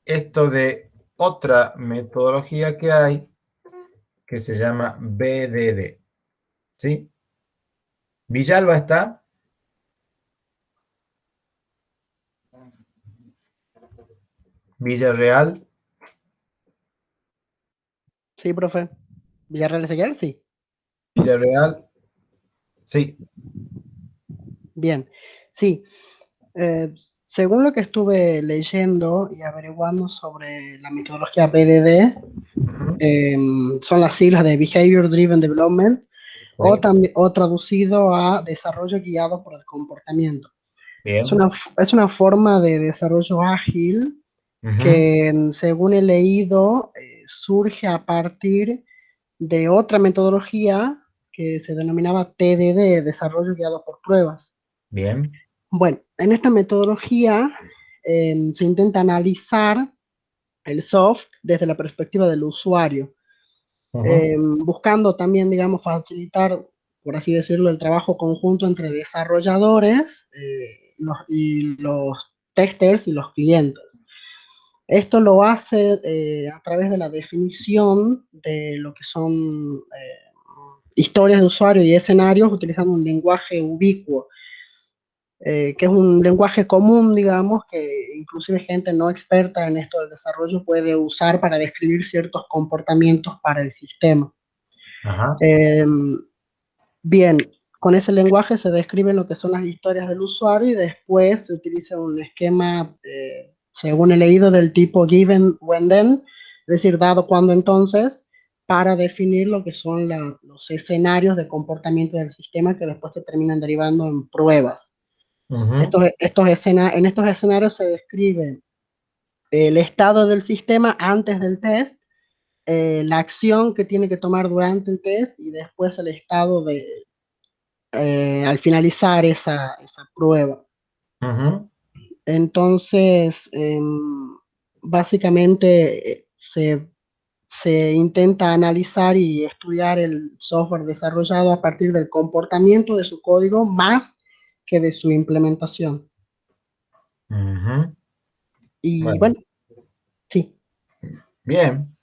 Esto de otra metodología que hay que se llama BDD, ¿sí? Villalba está. Villarreal. Sí, profe. ¿Villarreal Ezequiel? Sí. Villarreal. Sí. Bien. Sí. Según lo que estuve leyendo y averiguando sobre la metodología BDD, son las siglas de Behavior Driven Development, o traducido a desarrollo guiado por el comportamiento. Bien. Es una forma de desarrollo ágil Ujú. que, según he leído, surge a partir de otra metodología que se denominaba TDD, desarrollo guiado por pruebas. Bien. Bueno, en esta metodología se intenta analizar el soft desde la perspectiva del usuario, buscando también, digamos, facilitar, por así decirlo, el trabajo conjunto entre desarrolladores y los testers y los clientes. Esto lo hace a través de la definición de lo que son historias de usuario y escenarios utilizando un lenguaje ubicuo, que es un lenguaje común, digamos, que inclusive gente no experta en esto del desarrollo puede usar para describir ciertos comportamientos para el sistema. Ajá. Bien, con ese lenguaje se describen lo que son las historias del usuario y después se utiliza un esquema, según he leído, del tipo given when then, es decir, dado cuando entonces, para definir lo que son los escenarios de comportamiento del sistema que después se terminan derivando en pruebas. En estos escenarios se describe el estado del sistema antes del test, la acción que tiene que tomar durante el test y después el estado al finalizar esa prueba. Entonces, básicamente se intenta analizar y estudiar el software desarrollado a partir del comportamiento de su código más que de su implementación. Y bueno, sí. Bien,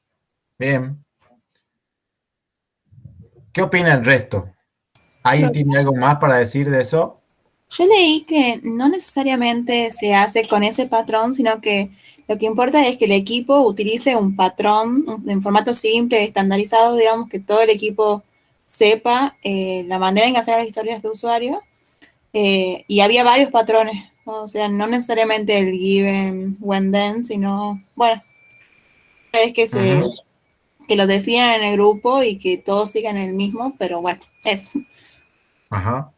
bien. ¿Qué opina el resto? ¿Alguien tiene algo más para decir de eso? Yo leí que no necesariamente se hace con ese patrón, sino que lo que importa es que el equipo utilice un patrón en formato simple, estandarizado, digamos, que todo el equipo sepa la manera en que hacer las historias de usuario. Y había varios patrones, o sea, no necesariamente el given, when then, sino, bueno, es que lo definan en el grupo y que todos sigan el mismo, pero bueno, eso. Ajá.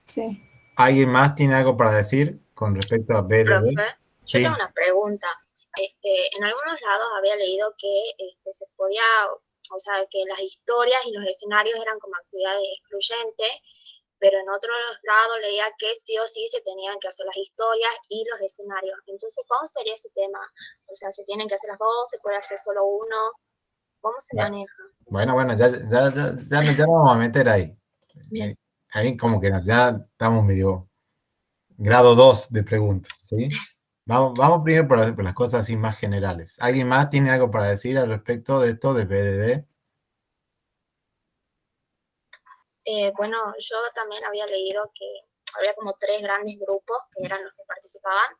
Sí. ¿Alguien más tiene algo para decir con respecto a BDD? Profe, yo Sí. tengo una pregunta. En algunos lados había leído que se podía, o sea, que las historias y los escenarios eran como actividades excluyentes, pero en otro lado leía que sí o sí se tenían que hacer las historias y los escenarios. Entonces, ¿cómo sería ese tema? O sea, ¿se tienen que hacer las dos? ¿Se puede hacer solo uno? ¿Cómo se maneja? Bueno, ya nos vamos a meter ahí. Bien. Ahí como que ya estamos medio grado 2 de preguntas, ¿sí? Vamos primero por las cosas así más generales. ¿Alguien más tiene algo para decir al respecto de esto de BDD? Bueno, yo también había leído que había como 3 grandes grupos que eran los que participaban,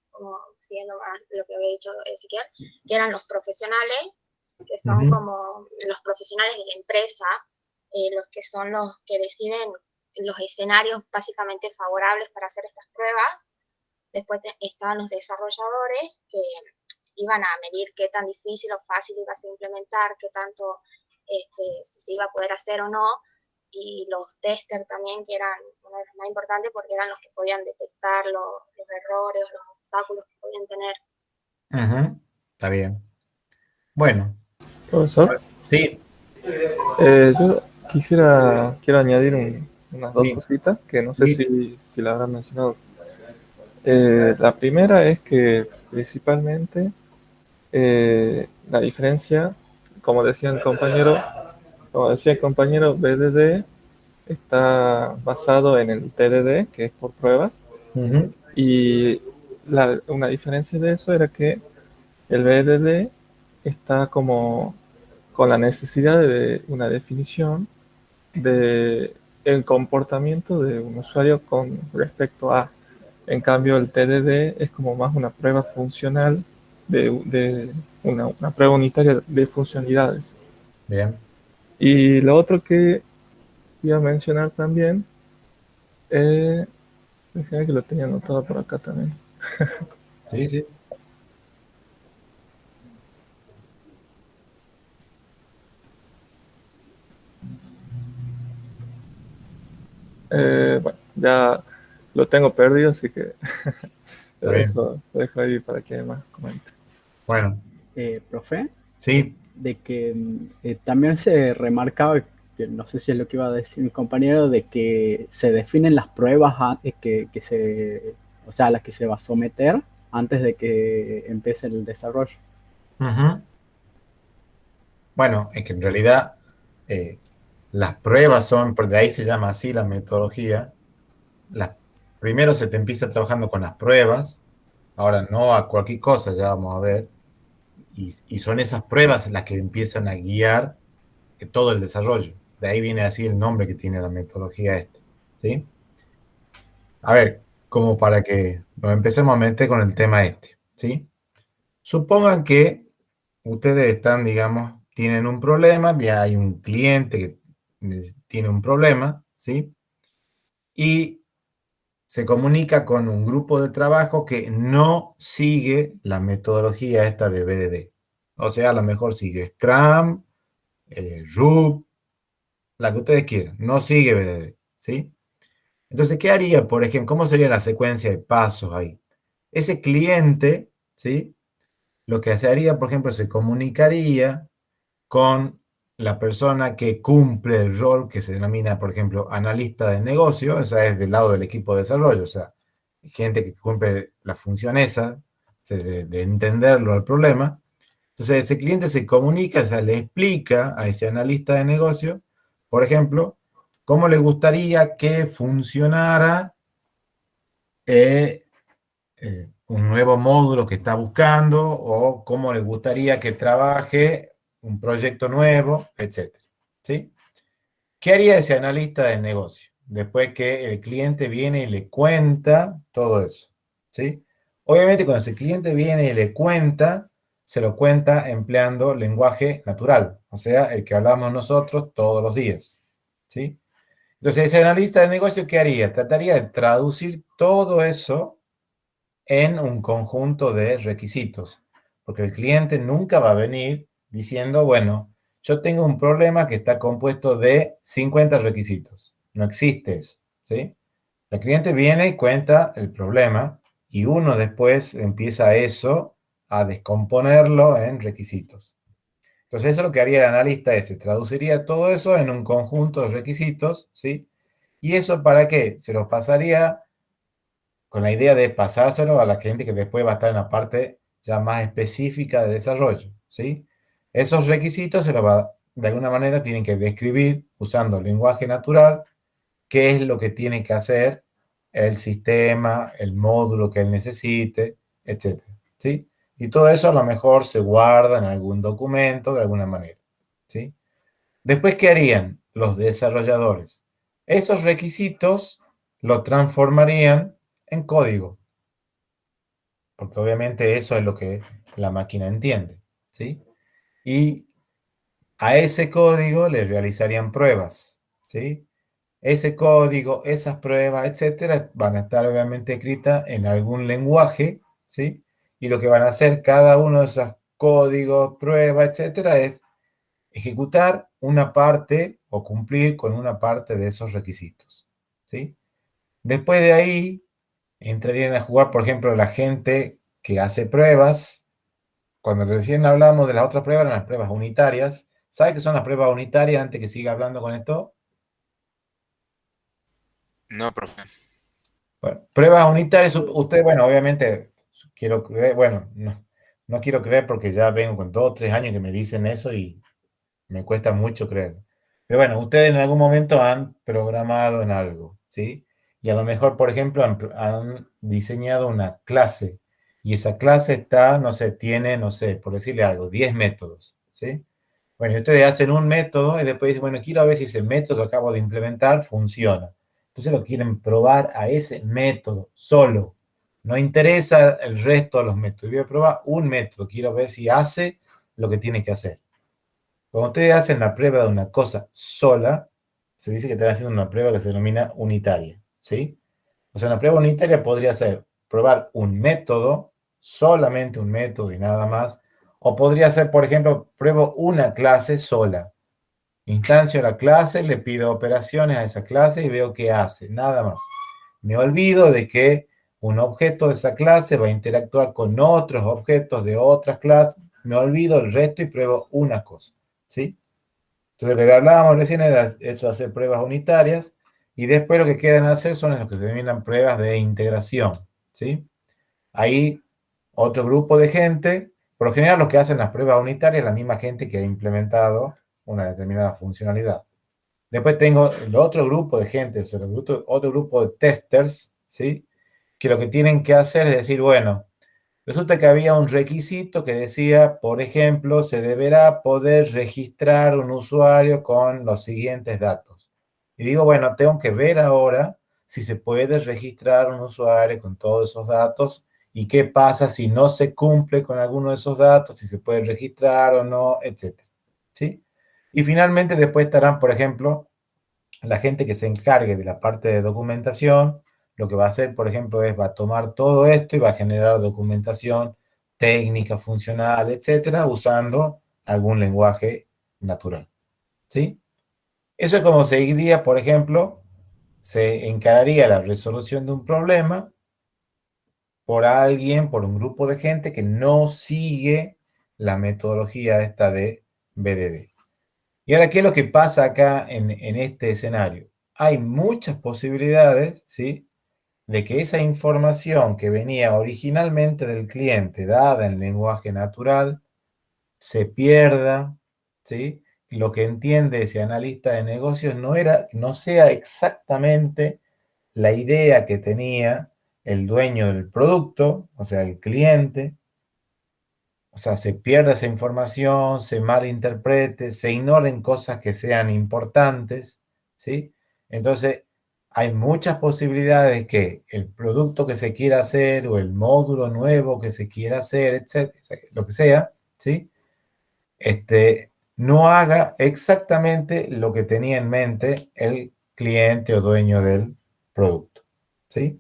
como siguiendo más lo que había dicho Ezequiel, que eran los profesionales, que son como los profesionales de la empresa, los que son los que deciden los escenarios básicamente favorables para hacer estas pruebas. Después estaban los desarrolladores, que iban a medir qué tan difícil o fácil iba a ser implementar, qué tanto si se iba a poder hacer o no. Y los testers también, que eran uno de los más importantes porque eran los que podían detectar los errores, los obstáculos que podían tener. Está bien. Bueno. Profesor. Sí. Yo quiero añadir unas dos cositas que no sé si la habrán mencionado. La primera es que principalmente la diferencia, como decía el compañero BDD está basado en el TDD, que es por pruebas. Y una diferencia de eso era que el BDD está como con la necesidad de una definición de el comportamiento de un usuario con respecto a. En cambio, el TDD es como más una prueba funcional de una prueba unitaria de funcionalidades. Bien. Y lo otro que iba a mencionar también, déjame que lo tenía anotado por acá también. Sí, sí. Bueno, ya lo tengo perdido, así que lo Está bien. dejo ahí para que más comente. Bueno. Profe, Sí. de que también se remarcaba, que no sé si es lo que iba a decir mi compañero, de que se definen las pruebas o sea, a las que se va a someter antes de que empiece el desarrollo. Bueno, es que en realidad las pruebas son, por de ahí se llama así la metodología. Primero se te empieza trabajando con las pruebas, ahora no a cualquier cosa, ya vamos a ver, y son esas pruebas las que empiezan a guiar todo el desarrollo. De ahí viene así el nombre que tiene la metodología esta, ¿sí? A ver, como para que nos empecemos a meter con el tema este, ¿sí? Supongan que ustedes están, digamos, tienen un problema, ya hay un cliente que tiene un problema, ¿sí? Y se comunica con un grupo de trabajo que no sigue la metodología esta de BDD. O sea, a lo mejor sigue Scrum, RUB, la que ustedes quieran, no sigue BDD, ¿sí? Entonces, ¿qué haría, por ejemplo? ¿Cómo sería la secuencia de pasos ahí? Ese cliente, ¿sí? Lo que se haría, por ejemplo, se comunicaría con la persona que cumple el rol que se denomina, por ejemplo, analista de negocio, esa es del lado del equipo de desarrollo, o sea, gente que cumple la función esa, de entenderlo al problema. Entonces, ese cliente se comunica, o sea, le explica a ese analista de negocio, por ejemplo, cómo le gustaría que funcionara un nuevo módulo que está buscando o cómo le gustaría que trabaje un proyecto nuevo, etc. ¿Sí? ¿Qué haría ese analista de negocio? Después que el cliente viene y le cuenta todo eso. ¿Sí? Obviamente cuando ese cliente viene y le cuenta, se lo cuenta empleando lenguaje natural, o sea, el que hablamos nosotros todos los días. ¿Sí? Entonces ese analista de negocio, ¿qué haría? Trataría de traducir todo eso en un conjunto de requisitos, porque el cliente nunca va a venir diciendo, bueno, yo tengo un problema que está compuesto de 50 requisitos. No existe eso, ¿sí? El cliente viene y cuenta el problema y uno después empieza eso a descomponerlo en requisitos. Entonces eso es lo que haría el analista traduciría todo eso en un conjunto de requisitos, ¿sí? ¿Y eso para qué? Se los pasaría con la idea de pasárselo a la gente que después va a estar en la parte ya más específica de desarrollo, ¿sí? Esos requisitos se los va, de alguna manera tienen que describir usando lenguaje natural qué es lo que tiene que hacer el sistema, el módulo que él necesite, etc. ¿Sí? Y todo eso a lo mejor se guarda en algún documento de alguna manera, ¿sí? Después, ¿qué harían los desarrolladores? Esos requisitos lo transformarían en código, porque obviamente eso es lo que la máquina entiende, ¿sí? Y a ese código le realizarían pruebas, ¿sí? Ese código, esas pruebas, etcétera, van a estar obviamente escritas en algún lenguaje, ¿sí? Y lo que van a hacer cada uno de esos códigos, pruebas, etcétera, es ejecutar una parte o cumplir con una parte de esos requisitos, ¿sí? Después de ahí, entrarían a jugar, por ejemplo, la gente que hace pruebas. Cuando recién hablamos de las otras pruebas, eran las pruebas unitarias. ¿Sabe qué son las pruebas unitarias antes que siga hablando con esto? No, profe. Bueno, pruebas unitarias, usted, bueno, obviamente, quiero creer, bueno, no quiero creer porque ya vengo con 2 o 3 años que me dicen eso y me cuesta mucho creer. Pero bueno, ustedes en algún momento han programado en algo, ¿sí? Y a lo mejor, por ejemplo, han diseñado una clase y esa clase está, no sé, tiene, no sé, por decirle algo, 10 métodos, ¿sí? Bueno, y ustedes hacen un método y después dicen, bueno, quiero ver si ese método que acabo de implementar funciona. Entonces lo quieren probar a ese método solo. No interesa el resto de los métodos. Voy a probar un método, quiero ver si hace lo que tiene que hacer. Cuando ustedes hacen la prueba de una cosa sola, se dice que están haciendo una prueba que se denomina unitaria, ¿sí? O sea, una prueba unitaria podría ser probar un método, solamente un método y nada más, o podría ser, por ejemplo, pruebo una clase sola. Instancio la clase, le pido operaciones a esa clase y veo qué hace, nada más. Me olvido de que un objeto de esa clase va a interactuar con otros objetos de otras clases, me olvido el resto y pruebo una cosa, ¿sí? Entonces, lo que hablábamos recién era eso, hacer pruebas unitarias, y después lo que quedan hacer son los que se denominan pruebas de integración, ¿sí? Ahí, otro grupo de gente, por lo general los que hacen las pruebas unitarias es la misma gente que ha implementado una determinada funcionalidad. Después tengo el otro grupo de gente, otro grupo de testers, ¿sí? Que lo que tienen que hacer es decir, bueno, resulta que había un requisito que decía, por ejemplo, se deberá poder registrar un usuario con los siguientes datos. Y digo, bueno, tengo que ver ahora si se puede registrar un usuario con todos esos datos y qué pasa si no se cumple con alguno de esos datos, si se puede registrar o no, etc. ¿Sí? Y finalmente después estarán, por ejemplo, la gente que se encargue de la parte de documentación, lo que va a hacer, por ejemplo, va a tomar todo esto y va a generar documentación técnica, funcional, etcétera, usando algún lenguaje natural. ¿Sí? Eso es como se iría, por ejemplo, se encararía la resolución de un problema por alguien, por un grupo de gente que no sigue la metodología esta de BDD. Y ahora, ¿qué es lo que pasa acá en este escenario? Hay muchas posibilidades, ¿sí? De que esa información que venía originalmente del cliente, dada en lenguaje natural, se pierda, ¿sí? Lo que entiende ese analista de negocios no sea exactamente la idea que tenía el dueño del producto, o sea, el cliente. O sea, se pierda esa información, se malinterprete, se ignoren cosas que sean importantes, ¿sí? Entonces, hay muchas posibilidades que el producto que se quiera hacer o el módulo nuevo que se quiera hacer, etcétera, lo que sea, ¿sí? No haga exactamente lo que tenía en mente el cliente o dueño del producto, ¿sí?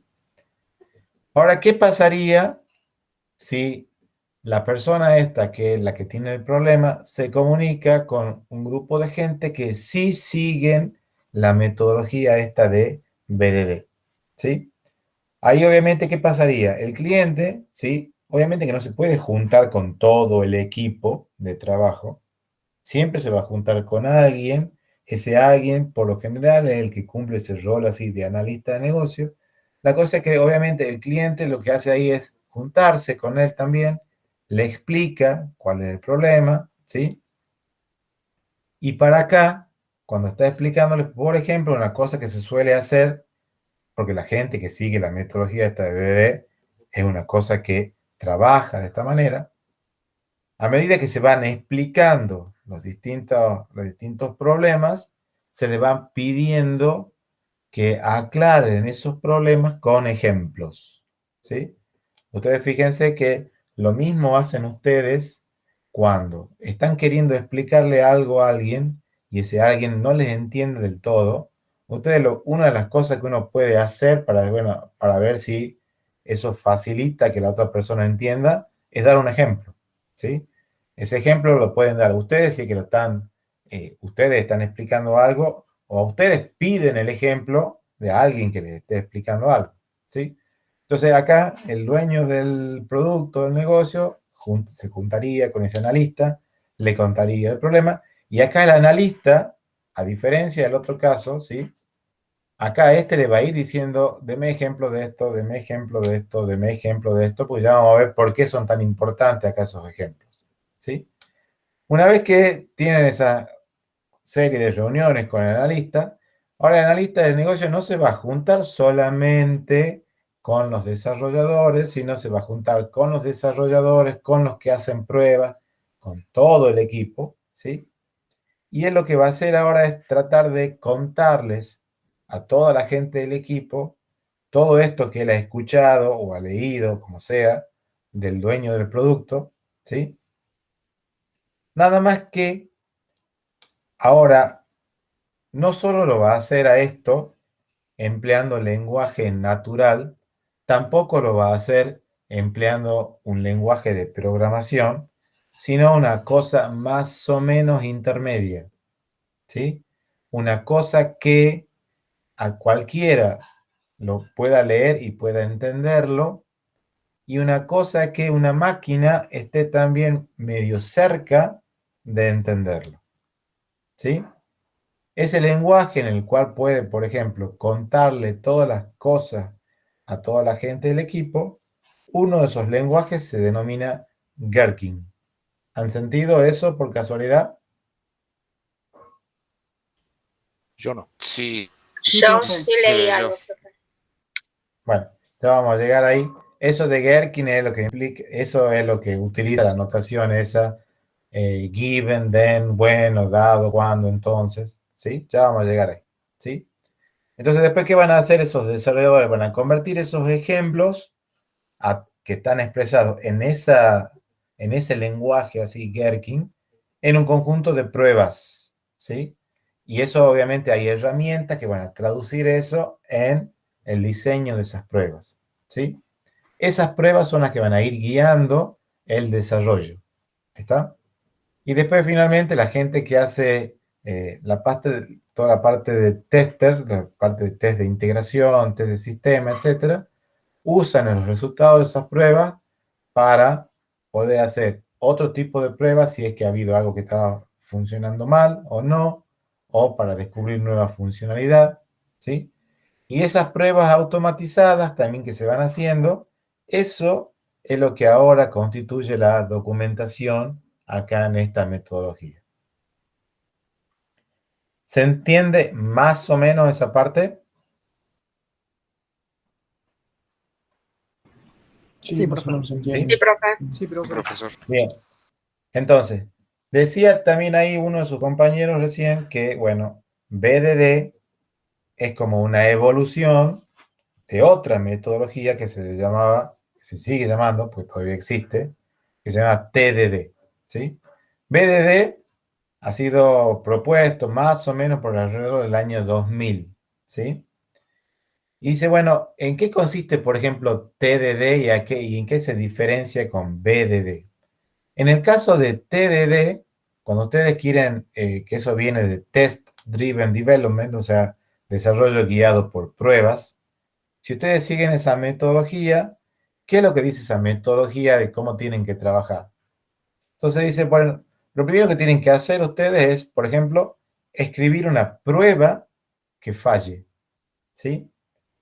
Ahora, ¿qué pasaría si la persona esta, que es la que tiene el problema, se comunica con un grupo de gente que sí siguen la metodología esta de BDD, ¿sí? Ahí obviamente, ¿qué pasaría? El cliente, ¿sí? Obviamente que no se puede juntar con todo el equipo de trabajo, siempre se va a juntar con alguien, ese alguien por lo general es el que cumple ese rol así de analista de negocio. La cosa es que obviamente el cliente lo que hace ahí es juntarse con él también, le explica cuál es el problema, ¿sí? Y para acá, cuando está explicándole, por ejemplo, una cosa que se suele hacer, porque la gente que sigue la metodología esta de BDD es una cosa que trabaja de esta manera, a medida que se van explicando los distintos problemas, se le van pidiendo que aclaren esos problemas con ejemplos, ¿sí? Ustedes fíjense que lo mismo hacen ustedes cuando están queriendo explicarle algo a alguien y ese alguien no les entiende del todo. Una de las cosas que uno puede hacer para ver si eso facilita que la otra persona entienda es dar un ejemplo, ¿sí? Ese ejemplo lo pueden dar ustedes si es que ustedes están explicando algo o ustedes piden el ejemplo de alguien que les esté explicando algo, ¿sí? Entonces acá el dueño del producto, del negocio, se juntaría con ese analista, le contaría el problema, y acá el analista, a diferencia del otro caso, ¿sí? Acá le va a ir diciendo, deme ejemplo de esto, deme ejemplo de esto, deme ejemplo de esto, pues ya vamos a ver por qué son tan importantes acá esos ejemplos, ¿sí? Una vez que tienen serie de reuniones con el analista. Ahora el analista del negocio no se va a juntar solamente con los desarrolladores, sino se va a juntar con los desarrolladores, con los que hacen pruebas, con todo el equipo, ¿sí? Y él lo que va a hacer ahora es tratar de contarles a toda la gente del equipo todo esto que él ha escuchado o ha leído, como sea, del dueño del producto, ¿sí? Nada más que ahora no solo lo va a hacer a esto empleando lenguaje natural, tampoco lo va a hacer empleando un lenguaje de programación, sino una cosa más o menos intermedia, ¿sí? Una cosa que a cualquiera lo pueda leer y pueda entenderlo, y una cosa que una máquina esté también medio cerca de entenderlo, ¿sí? Ese lenguaje en el cual puede, por ejemplo, contarle todas las cosas a toda la gente del equipo, uno de esos lenguajes se denomina Gherkin. ¿Han sentido eso por casualidad? Yo no. Sí. Yo sí leí yo. algo, profe. Bueno, ya vamos a llegar ahí. Eso de Gherkin es lo que implica, eso es lo que utiliza la notación esa, given, then, bueno, dado, cuando, entonces, ¿sí? Ya vamos a llegar ahí, ¿sí? Entonces, después, ¿qué van a hacer esos desarrolladores? Van a convertir esos ejemplos que están expresados en ese lenguaje así, Gherkin, en un conjunto de pruebas, ¿sí? Y eso, obviamente, hay herramientas que van a traducir eso en el diseño de esas pruebas, ¿sí? Esas pruebas son las que van a ir guiando el desarrollo, ¿está? Y después, finalmente, la gente que hace toda la parte de tester, la parte de test de integración, test de sistema, etcétera, usan los resultados de esas pruebas para poder hacer otro tipo de pruebas si es que ha habido algo que estaba funcionando mal o no, o para descubrir nueva funcionalidad, ¿sí? Y esas pruebas automatizadas también que se van haciendo, eso es lo que ahora constituye la documentación acá en esta metodología. ¿Se entiende más o menos esa parte? Sí, profesor. Sí, profe. Sí, profe. Profesor. Bien. Entonces, decía también ahí uno de sus compañeros recién que, bueno, BDD es como una evolución de otra metodología que se llamaba, que se sigue llamando, pues todavía existe, que se llama TDD, ¿sí? BDD ha sido propuesto más o menos por alrededor del año 2000, ¿sí? Y dice, bueno, ¿en qué consiste, por ejemplo, TDD y en qué se diferencia con BDD? En el caso de TDD, cuando ustedes quieren, que eso viene de Test Driven Development, o sea, desarrollo guiado por pruebas, si ustedes siguen esa metodología, ¿qué es lo que dice esa metodología de cómo tienen que trabajar? Entonces dice, bueno, lo primero que tienen que hacer ustedes es, por ejemplo, escribir una prueba que falle, ¿sí?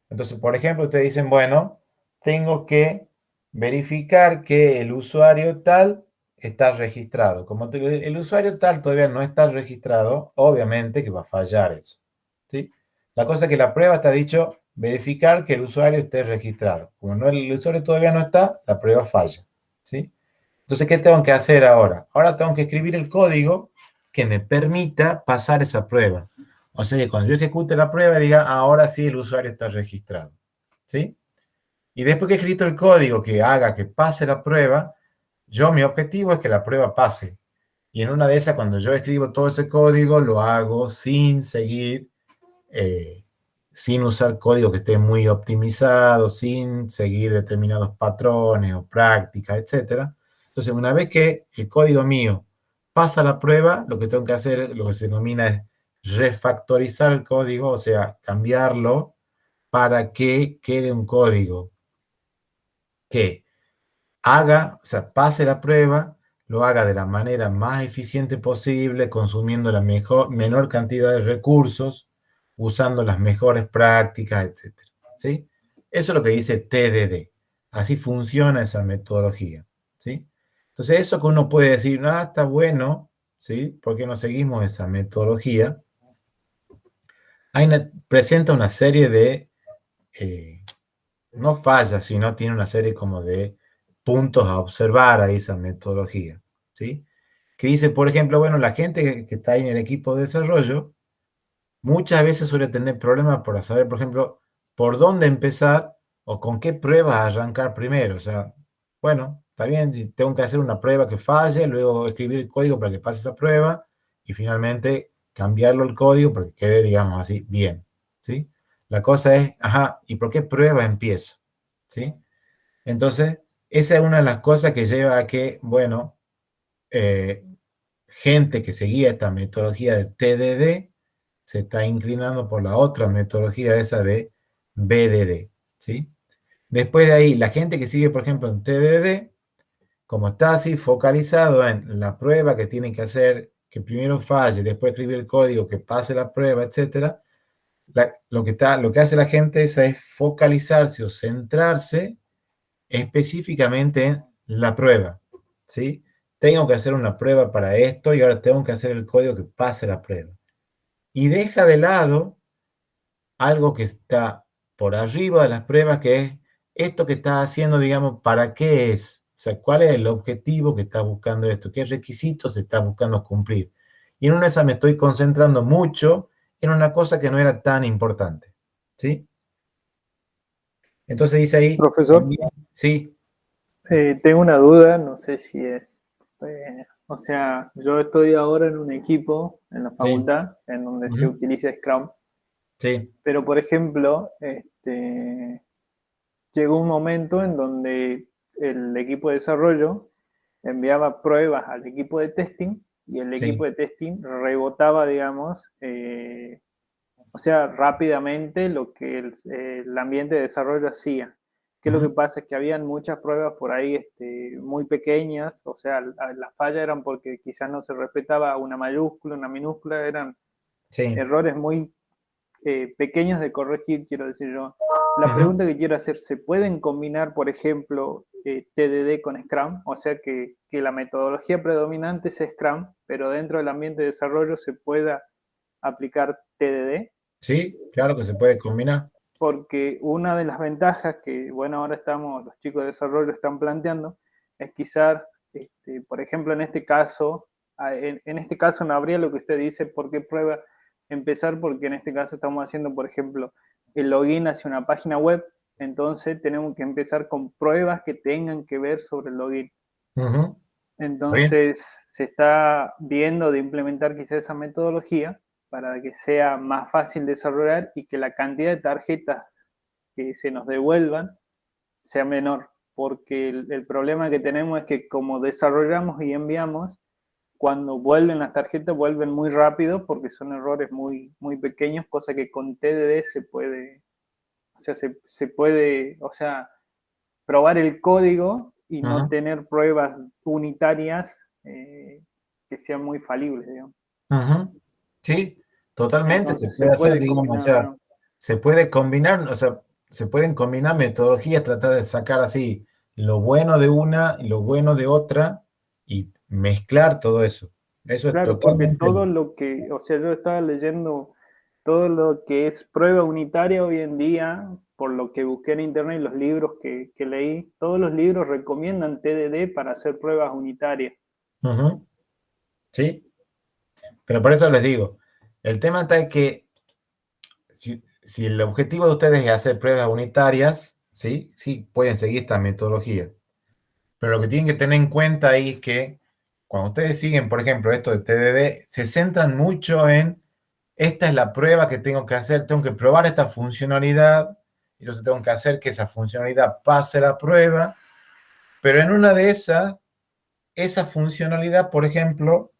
Entonces, por ejemplo, ustedes dicen, bueno, tengo que verificar que el usuario tal está registrado. Como el usuario tal todavía no está registrado, obviamente que va a fallar eso, ¿sí? La cosa es que la prueba está dicho verificar que el usuario esté registrado. Como no, el usuario todavía no está, la prueba falla, ¿sí? Entonces, ¿qué tengo que hacer ahora? Ahora tengo que escribir el código que me permita pasar esa prueba. O sea que cuando yo ejecute la prueba diga, ahora sí el usuario está registrado, ¿sí? Y después que he escrito el código que haga que pase la prueba, mi objetivo es que la prueba pase. Y en una de esas, cuando yo escribo todo ese código, lo hago sin seguir, sin usar código que esté muy optimizado, sin seguir determinados patrones o prácticas, etc. Entonces, una vez que el código mío pasa la prueba, lo que tengo que hacer, lo que se denomina es refactorizar el código, o sea, cambiarlo para que quede un código que haga, o sea, pase la prueba, lo haga de la manera más eficiente posible, consumiendo la menor cantidad de recursos, usando las mejores prácticas, etc. ¿Sí? Eso es lo que dice TDD. Así funciona esa metodología, ¿sí? Entonces, eso que uno puede decir, está bueno, ¿sí? ¿Por qué no seguimos esa metodología? Presenta una serie de, no fallas, sino tiene una serie como de puntos a observar a esa metodología, ¿sí? Que dice, por ejemplo, bueno, la gente que está ahí en el equipo de desarrollo, muchas veces suele tener problemas por saber, por ejemplo, por dónde empezar o con qué pruebas arrancar primero. O sea, bueno, está bien, si tengo que hacer una prueba que falle, luego escribir el código para que pase esa prueba y finalmente cambiarlo el código para que quede, digamos así, bien, ¿sí? La cosa es, ajá, ¿y por qué prueba empiezo? ¿Sí? Entonces, esa es una de las cosas que lleva a que, bueno, gente que seguía esta metodología de TDD se está inclinando por la otra metodología, esa de BDD, ¿sí? Después de ahí, la gente que sigue, por ejemplo, en TDD, como está así focalizado en la prueba que tienen que hacer, que primero falle, después escribir el código, que pase la prueba, etc. Lo que hace la gente es focalizarse o centrarse específicamente en la prueba, ¿sí? Tengo que hacer una prueba para esto y ahora tengo que hacer el código que pase la prueba. Y deja de lado algo que está por arriba de las pruebas, que es esto que estás haciendo, digamos, ¿para qué es? O sea, ¿cuál es el objetivo que estás buscando esto? ¿Qué requisitos estás buscando cumplir? Y en una de esas me estoy concentrando mucho en una cosa que no era tan importante, ¿sí? Entonces dice ahí... Profesor, sí. Tengo una duda, no sé si es... o sea, yo estoy ahora en un equipo en la facultad en donde se utiliza Scrum. Sí. Pero, por ejemplo, llegó un momento en donde el equipo de desarrollo enviaba pruebas al equipo de testing y el equipo de testing rebotaba, digamos, o sea, rápidamente lo que el ambiente de desarrollo hacía. ¿Qué es lo que pasa? Es que habían muchas pruebas por ahí muy pequeñas, o sea, las fallas eran porque quizás no se respetaba una mayúscula, una minúscula, eran errores muy pequeños de corregir, quiero decir yo. La pregunta que quiero hacer, ¿se pueden combinar, por ejemplo, TDD con Scrum? O sea, que la metodología predominante es Scrum, pero dentro del ambiente de desarrollo se pueda aplicar TDD. Sí, claro que se puede combinar. Porque una de las ventajas que, bueno, ahora los chicos de desarrollo están planteando, es quizás, por ejemplo, en este caso no habría lo que usted dice, ¿por qué prueba empezar? Porque en este caso estamos haciendo, por ejemplo, el login hacia una página web, entonces tenemos que empezar con pruebas que tengan que ver sobre el login. Entonces se está viendo de implementar quizás esa metodología para que sea más fácil desarrollar y que la cantidad de tarjetas que se nos devuelvan sea menor, porque el problema que tenemos es que como desarrollamos y enviamos, cuando vuelven las tarjetas vuelven muy rápido porque son errores muy, muy pequeños, cosa que con TDD se puede, o sea, se puede, o sea, probar el código y no tener pruebas unitarias que sean muy falibles, digamos. Sí, totalmente. Entonces, se puede hacer, digamos, o sea, se puede combinar, o sea, se pueden combinar metodologías, tratar de sacar así lo bueno de una y lo bueno de otra y mezclar todo eso. Eso claro, es totalmente... porque todo lo que, o sea, yo estaba leyendo todo lo que es prueba unitaria hoy en día, por lo que busqué en internet y los libros que leí, todos los libros recomiendan TDD para hacer pruebas unitarias. Sí, pero por eso les digo, el tema está en que si el objetivo de ustedes es hacer pruebas unitarias, sí pueden seguir esta metodología. Pero lo que tienen que tener en cuenta ahí es que cuando ustedes siguen, por ejemplo, esto de TDD, se centran mucho en esta es la prueba que tengo que hacer, tengo que probar esta funcionalidad, y entonces tengo que hacer que esa funcionalidad pase la prueba, pero en una de esas, esa funcionalidad, por ejemplo,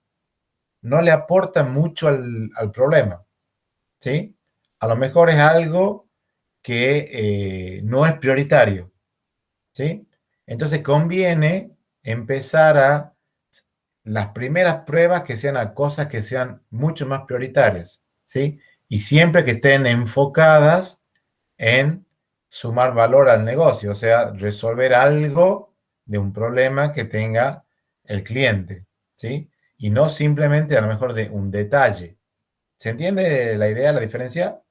no le aporta mucho al problema, ¿sí? A lo mejor es algo que no es prioritario, ¿sí? Entonces conviene empezar a las primeras pruebas que sean a cosas que sean mucho más prioritarias, ¿sí? Y siempre que estén enfocadas en sumar valor al negocio, o sea, resolver algo de un problema que tenga el cliente, ¿sí? y no simplemente a lo mejor de un detalle. ¿Se entiende la idea, la diferencia?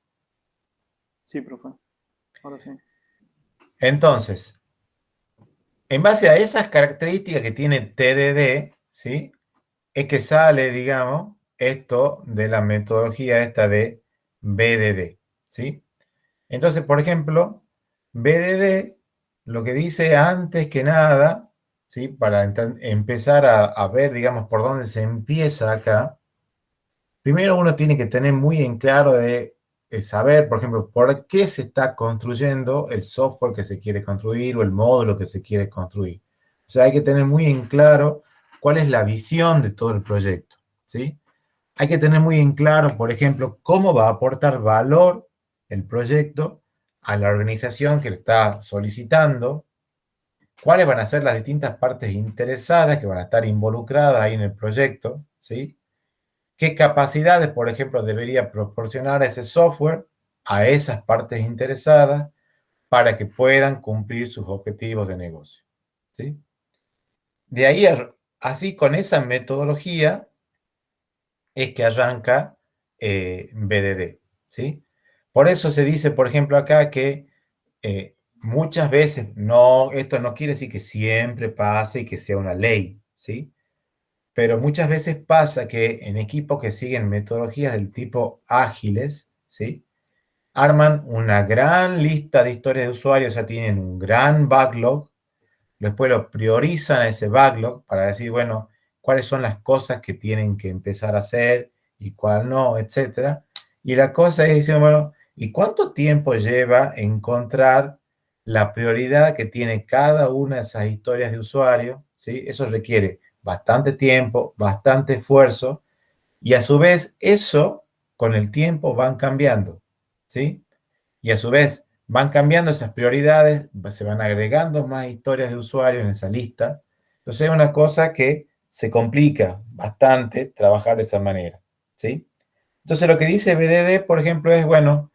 Sí, profe. Ahora sí. Entonces, en base a esas características que tiene TDD, ¿sí? Es que sale, digamos, esto de la metodología esta de BDD, ¿sí? Entonces, por ejemplo, BDD lo que dice antes que nada, ¿sí? Para empezar a ver, digamos, por dónde se empieza acá, primero uno tiene que tener muy en claro de saber, por ejemplo, por qué se está construyendo el software que se quiere construir o el módulo que se quiere construir. O sea, hay que tener muy en claro cuál es la visión de todo el proyecto, ¿sí? Hay que tener muy en claro, por ejemplo, cómo va a aportar valor el proyecto a la organización que le está solicitando, cuáles van a ser las distintas partes interesadas que van a estar involucradas ahí en el proyecto, ¿sí? ¿Qué capacidades, por ejemplo, debería proporcionar ese software a esas partes interesadas para que puedan cumplir sus objetivos de negocio? ¿Sí? De ahí, así con esa metodología, es que arranca BDD. ¿Sí? Por eso se dice, por ejemplo, acá que muchas veces, esto no quiere decir que siempre pase y que sea una ley, ¿sí? Pero muchas veces pasa que en equipos que siguen metodologías del tipo ágiles, ¿sí? Arman una gran lista de historias de usuarios, ya tienen un gran backlog, después lo priorizan a ese backlog para decir, bueno, cuáles son las cosas que tienen que empezar a hacer y cuál no, etc. Y la cosa es decir, bueno, ¿y cuánto tiempo lleva encontrar la prioridad que tiene cada una de esas historias de usuario? ¿Sí? Eso requiere bastante tiempo, bastante esfuerzo, y a su vez eso con el tiempo van cambiando, ¿sí? Y a su vez van cambiando esas prioridades, se van agregando más historias de usuario en esa lista. Entonces es una cosa que se complica bastante trabajar de esa manera, ¿sí? Entonces lo que dice BDD, por ejemplo, es, bueno,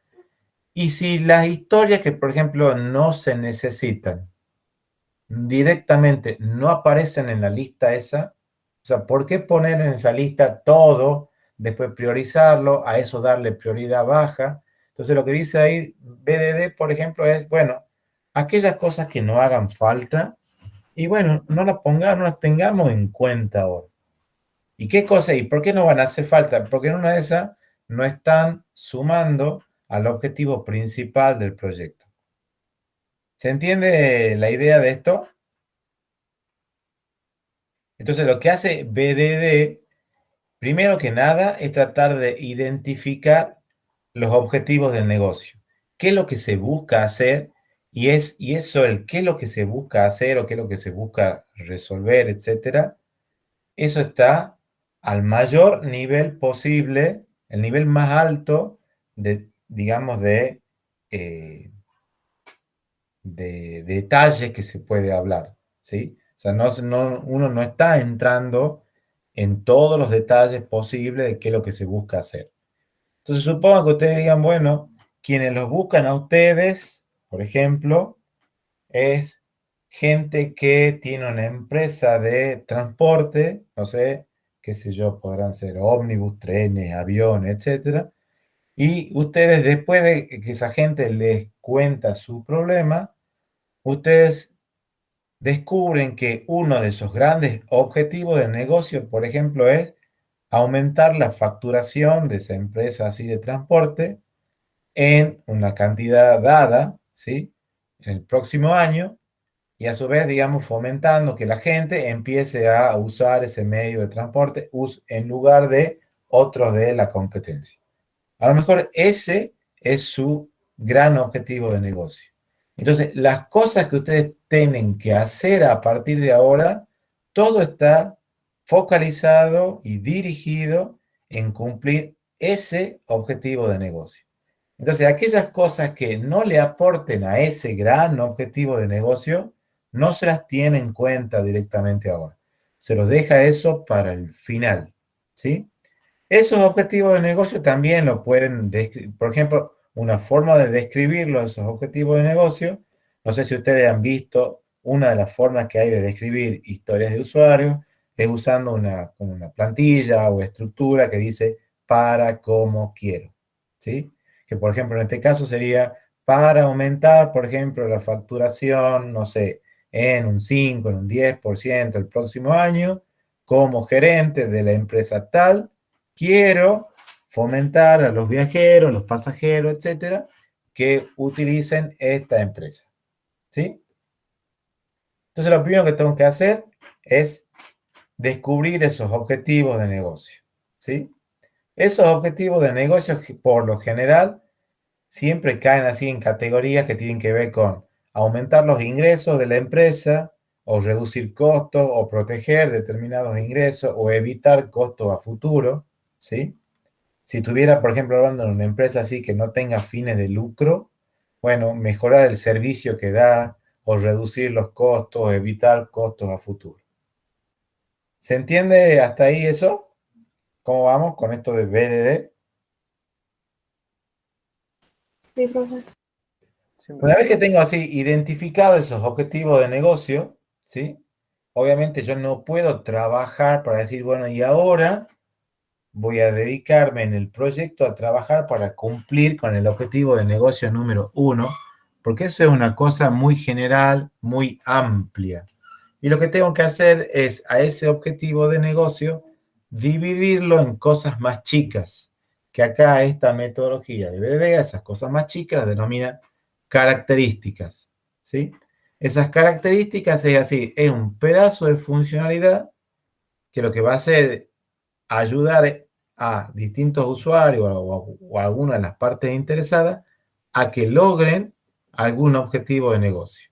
y si las historias que, por ejemplo, no se necesitan, directamente no aparecen en la lista esa, o sea, ¿por qué poner en esa lista todo, después priorizarlo, a eso darle prioridad baja? Entonces lo que dice ahí BDD, por ejemplo, es, bueno, aquellas cosas que no hagan falta, y bueno, no las pongamos, no las tengamos en cuenta ahora. ¿Y qué cosa? ¿Y por qué no van a hacer falta? Porque en una de esas no están sumando al objetivo principal del proyecto. ¿Se entiende la idea de esto? Entonces lo que hace BDD, primero que nada, es tratar de identificar los objetivos del negocio. ¿Qué es lo que se busca hacer? Y eso, el qué es lo que se busca hacer o qué es lo que se busca resolver, etcétera, eso está al mayor nivel posible, el nivel más alto de, digamos, de detalles que se puede hablar, ¿sí? O sea, uno no está entrando en todos los detalles posibles de qué es lo que se busca hacer. Entonces, supongo que ustedes digan, bueno, quienes los buscan a ustedes, por ejemplo, es gente que tiene una empresa de transporte, no sé, qué sé yo, podrán ser ómnibus, trenes, aviones, etcétera. Y ustedes, después de que esa gente les cuenta su problema, ustedes descubren que uno de esos grandes objetivos del negocio, por ejemplo, es aumentar la facturación de esa empresa así de transporte en una cantidad dada, ¿sí? En el próximo año, y a su vez, digamos, fomentando que la gente empiece a usar ese medio de transporte en lugar de otros de la competencia. A lo mejor ese es su gran objetivo de negocio. Entonces, las cosas que ustedes tienen que hacer a partir de ahora, todo está focalizado y dirigido en cumplir ese objetivo de negocio. Entonces, aquellas cosas que no le aporten a ese gran objetivo de negocio, no se las tiene en cuenta directamente ahora. Se los deja eso para el final, ¿sí? Esos objetivos de negocio también lo pueden describir. Por ejemplo, una forma de describirlos, esos objetivos de negocio, no sé si ustedes han visto una de las formas que hay de describir historias de usuarios, es usando como una plantilla o estructura que dice para como quiero, ¿sí? Que por ejemplo en este caso sería para aumentar, por ejemplo, la facturación, no sé, en un 5, en un 10% el próximo año, como gerente de la empresa tal, quiero fomentar a los viajeros, los pasajeros, etcétera, que utilicen esta empresa, ¿sí? Entonces lo primero que tengo que hacer es descubrir esos objetivos de negocio, ¿sí? Esos objetivos de negocio, por lo general, siempre caen así en categorías que tienen que ver con aumentar los ingresos de la empresa, o reducir costos, o proteger determinados ingresos, o evitar costos a futuro, ¿sí? Si tuviera, por ejemplo, hablando de una empresa así que no tenga fines de lucro, bueno, mejorar el servicio que da, o reducir los costos, o evitar costos a futuro. ¿Se entiende hasta ahí eso? ¿Cómo vamos con esto de BDD? Sí, profe. Una vez que tengo así identificado esos objetivos de negocio, ¿sí? Obviamente yo no puedo trabajar para decir, bueno, y ahora voy a dedicarme en el proyecto a trabajar para cumplir con el objetivo de negocio número 1, porque eso es una cosa muy general, muy amplia. Y lo que tengo que hacer es a ese objetivo de negocio dividirlo en cosas más chicas, que acá esta metodología de BDD, esas cosas más chicas, las denomina características, ¿sí? Esas características es así, es un pedazo de funcionalidad que lo que va a hacer ayudar a distintos usuarios o a alguna de las partes interesadas a que logren algún objetivo de negocio.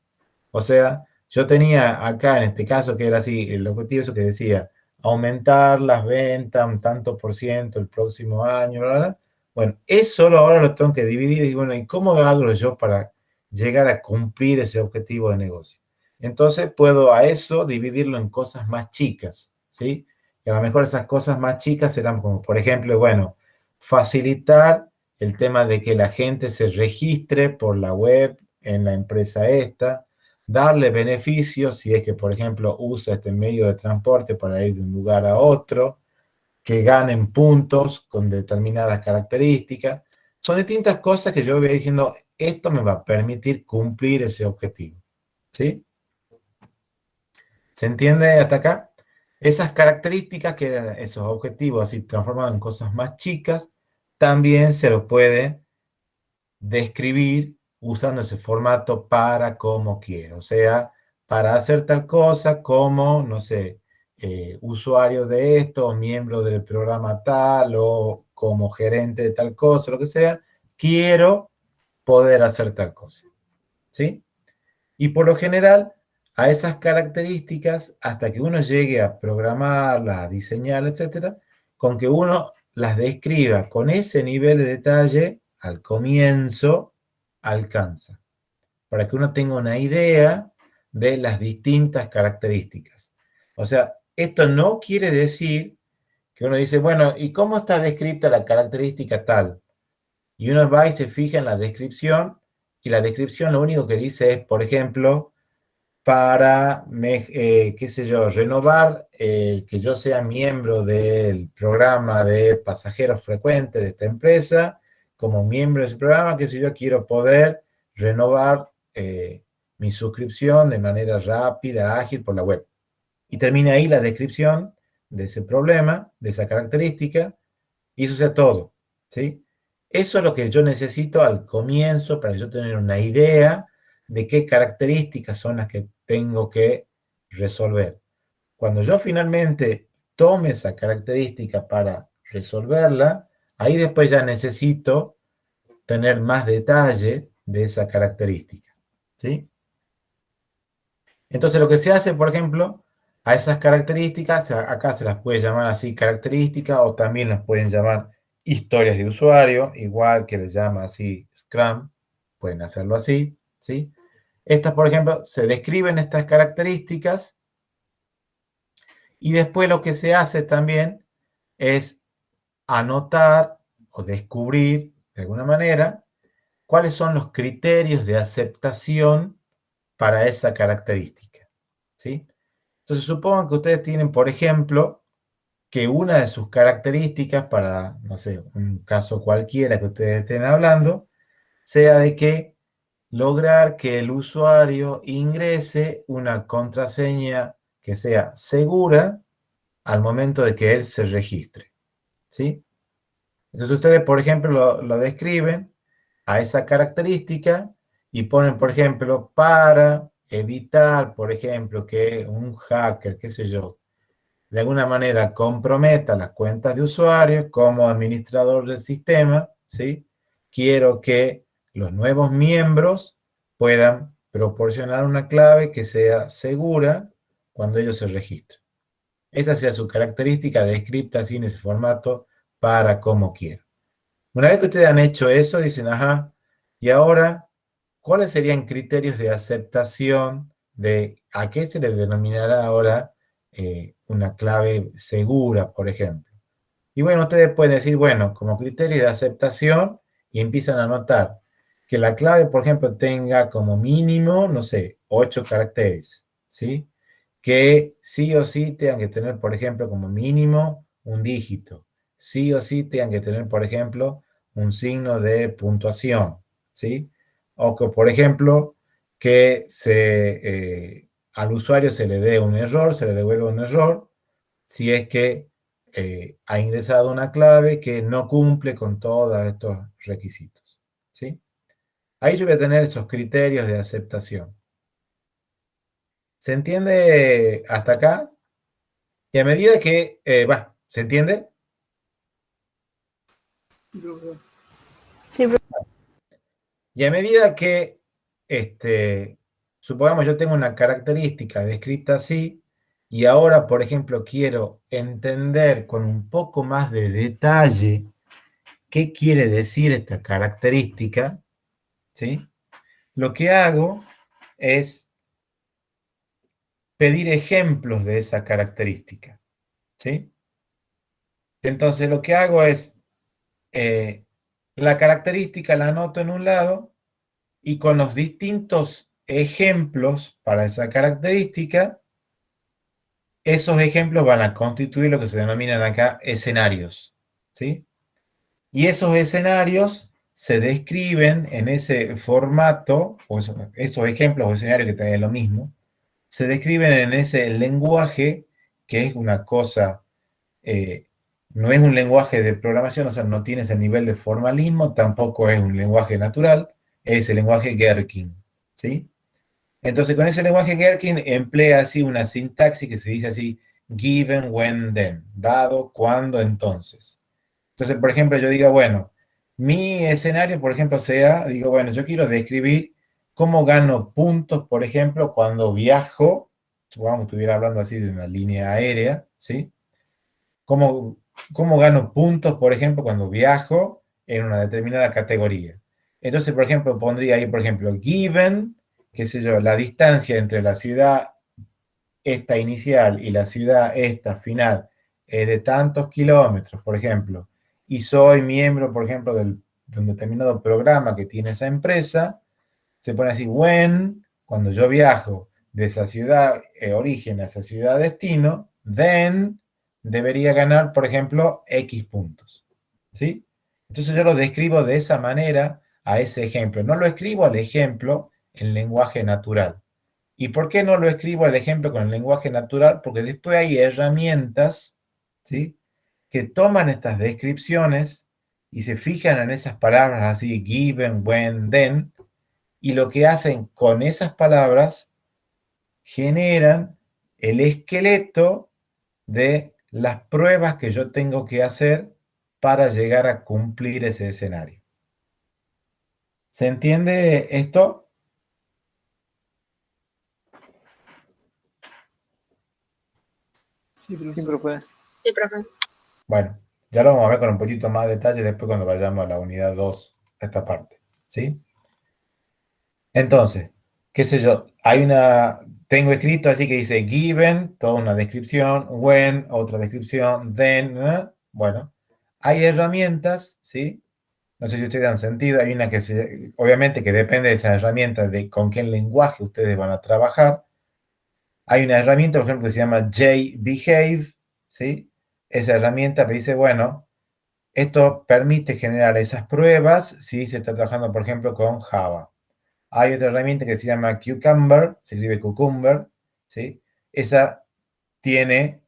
O sea, yo tenía acá en este caso que era así, el objetivo eso que decía, aumentar las ventas un tanto por ciento el próximo año, bla, bla, bla. Bueno, eso ahora lo tengo que dividir y bueno, ¿y cómo hago yo para llegar a cumplir ese objetivo de negocio? Entonces puedo a eso dividirlo en cosas más chicas, ¿sí? Y a lo mejor esas cosas más chicas serán como, por ejemplo, bueno, facilitar el tema de que la gente se registre por la web en la empresa esta, darle beneficios si es que, por ejemplo, usa este medio de transporte para ir de un lugar a otro, que ganen puntos con determinadas características. Son distintas cosas que yo voy diciendo, esto me va a permitir cumplir ese objetivo, ¿sí? ¿Se entiende hasta acá? Esas características que eran esos objetivos así transformados en cosas más chicas, también se lo puede describir usando ese formato para como quiero. O sea, para hacer tal cosa como, no sé, usuario de esto, miembro del programa tal, o como gerente de tal cosa, lo que sea, quiero poder hacer tal cosa. ¿Sí? Y por lo general, a esas características, hasta que uno llegue a programarlas, a diseñarlas, etcétera, con que uno las describa con ese nivel de detalle, al comienzo, alcanza. Para que uno tenga una idea de las distintas características. O sea, esto no quiere decir que uno dice, bueno, ¿y cómo está descrita la característica tal? Y uno va y se fija en la descripción, y la descripción lo único que dice es, por ejemplo, para, qué sé yo, renovar que yo sea miembro del programa de pasajeros frecuentes de esta empresa, como miembro de ese programa, qué sé yo, quiero poder renovar mi suscripción de manera rápida, ágil por la web. Y termina ahí la descripción de ese problema, de esa característica, y eso sea todo, ¿sí? Eso es lo que yo necesito al comienzo para yo tener una idea de qué características son las que tengo que resolver. Cuando yo finalmente tome esa característica para resolverla, ahí después ya necesito tener más detalle de esa característica, ¿sí? Entonces lo que se hace, por ejemplo, a esas características, acá se las puede llamar así características o también las pueden llamar historias de usuario, igual que le llama así Scrum, pueden hacerlo así, ¿sí? Estas, por ejemplo, se describen estas características y después lo que se hace también es anotar o descubrir, de alguna manera, cuáles son los criterios de aceptación para esa característica, ¿sí? Entonces, supongan que ustedes tienen, por ejemplo, que una de sus características para, no sé, un caso cualquiera que ustedes estén hablando, sea de que lograr que el usuario ingrese una contraseña que sea segura al momento de que él se registre, ¿sí? Entonces ustedes, por ejemplo, lo describen a esa característica y ponen, por ejemplo, para evitar, por ejemplo, que un hacker, qué sé yo, de alguna manera comprometa las cuentas de usuarios como administrador del sistema, ¿sí? Quiero que los nuevos miembros puedan proporcionar una clave que sea segura cuando ellos se registren. Esa sea su característica descrita así en ese formato para como quiero. Una vez que ustedes han hecho eso, dicen, ajá, y ahora, ¿cuáles serían criterios de aceptación de a qué se le denominará ahora una clave segura, por ejemplo? Y bueno, ustedes pueden decir, bueno, como criterio de aceptación, y empiezan a anotar que la clave, por ejemplo, tenga como mínimo, no sé, 8 caracteres, ¿sí? Que sí o sí tengan que tener, por ejemplo, como mínimo un dígito. Sí o sí tengan que tener, por ejemplo, un signo de puntuación, ¿sí? O que, por ejemplo, que al usuario se le dé un error, se le devuelva un error, si es que ha ingresado una clave que no cumple con todos estos requisitos, ¿sí? Ahí yo voy a tener esos criterios de aceptación. ¿Se entiende hasta acá? Y a medida que, ¿se entiende? Sí, Y a medida que, supongamos yo tengo una característica descrita así, y ahora, por ejemplo, quiero entender con un poco más de detalle qué quiere decir esta característica, ¿sí? Lo que hago es pedir ejemplos de esa característica, ¿sí? Entonces lo que hago es, la característica la anoto en un lado y con los distintos ejemplos para esa característica, esos ejemplos van a constituir lo que se denominan acá escenarios, ¿sí? Y esos escenarios se describen en ese formato, o esos ejemplos o escenarios que también es lo mismo, se describen en ese lenguaje que es una cosa, no es un lenguaje de programación, o sea, no tiene ese nivel de formalismo, tampoco es un lenguaje natural, es el lenguaje Gherkin, ¿sí? Entonces, con ese lenguaje Gherkin emplea así una sintaxis que se dice así, given, when, then, dado, cuando, entonces. Entonces, por ejemplo, yo digo, bueno, mi escenario, por ejemplo, sea, digo, bueno, yo quiero describir cómo gano puntos, por ejemplo, cuando viajo, supongamos que estuviera hablando así de una línea aérea, ¿sí? ¿Cómo gano puntos, por ejemplo, cuando viajo en una determinada categoría? Entonces, por ejemplo, pondría ahí, por ejemplo, given, qué sé yo, la distancia entre la ciudad esta inicial y la ciudad esta final es de tantos kilómetros, por ejemplo, y soy miembro, por ejemplo, de un determinado programa que tiene esa empresa, se pone así, cuando yo viajo de esa ciudad origen a esa ciudad destino, then debería ganar, por ejemplo, X puntos, ¿sí? Entonces yo lo describo de esa manera a ese ejemplo. No lo escribo al ejemplo en lenguaje natural. ¿Y por qué no lo escribo al ejemplo con el lenguaje natural? Porque después hay herramientas, ¿sí?, que toman estas descripciones y se fijan en esas palabras así, given, when, then, y lo que hacen con esas palabras generan el esqueleto de las pruebas que yo tengo que hacer para llegar a cumplir ese escenario. ¿Se entiende esto? Sí, profe. Sí, profe. Bueno, ya lo vamos a ver con un poquito más de detalle después cuando vayamos a la unidad 2, esta parte, ¿sí? Entonces, qué sé yo, tengo escrito así que dice given, toda una descripción, when, otra descripción, then, bueno, hay herramientas, ¿sí? No sé si ustedes han sentido, hay una obviamente que depende de esa herramienta, de con qué lenguaje ustedes van a trabajar, Hay una herramienta, por ejemplo, que se llama JBehave, ¿sí? Esa herramienta me dice, bueno, esto permite generar esas pruebas si se está trabajando, por ejemplo, con Java. Hay otra herramienta que se llama Cucumber, se escribe Cucumber, ¿sí? Esa tiene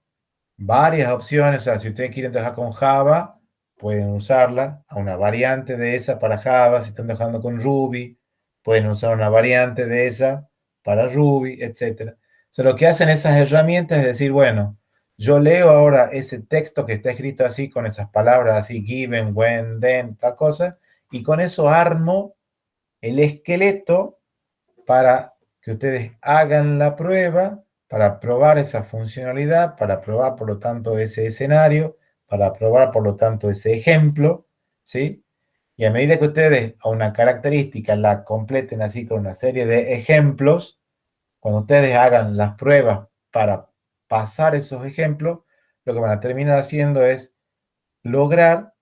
varias opciones, o sea, si ustedes quieren trabajar con Java, pueden usarla, a una variante de esa para Java, si están trabajando con Ruby, pueden usar una variante de esa para Ruby, etc. O sea, lo que hacen esas herramientas es decir, bueno, yo leo ahora ese texto que está escrito así, con esas palabras así, given, when, then, tal cosa, y con eso armo el esqueleto para que ustedes hagan la prueba, para probar esa funcionalidad, para probar, por lo tanto, ese escenario, para probar, por lo tanto, ese ejemplo, ¿sí? Y a medida que ustedes a una característica la completen así con una serie de ejemplos, cuando ustedes hagan las pruebas para pasar esos ejemplos, lo que van a terminar haciendo es lograr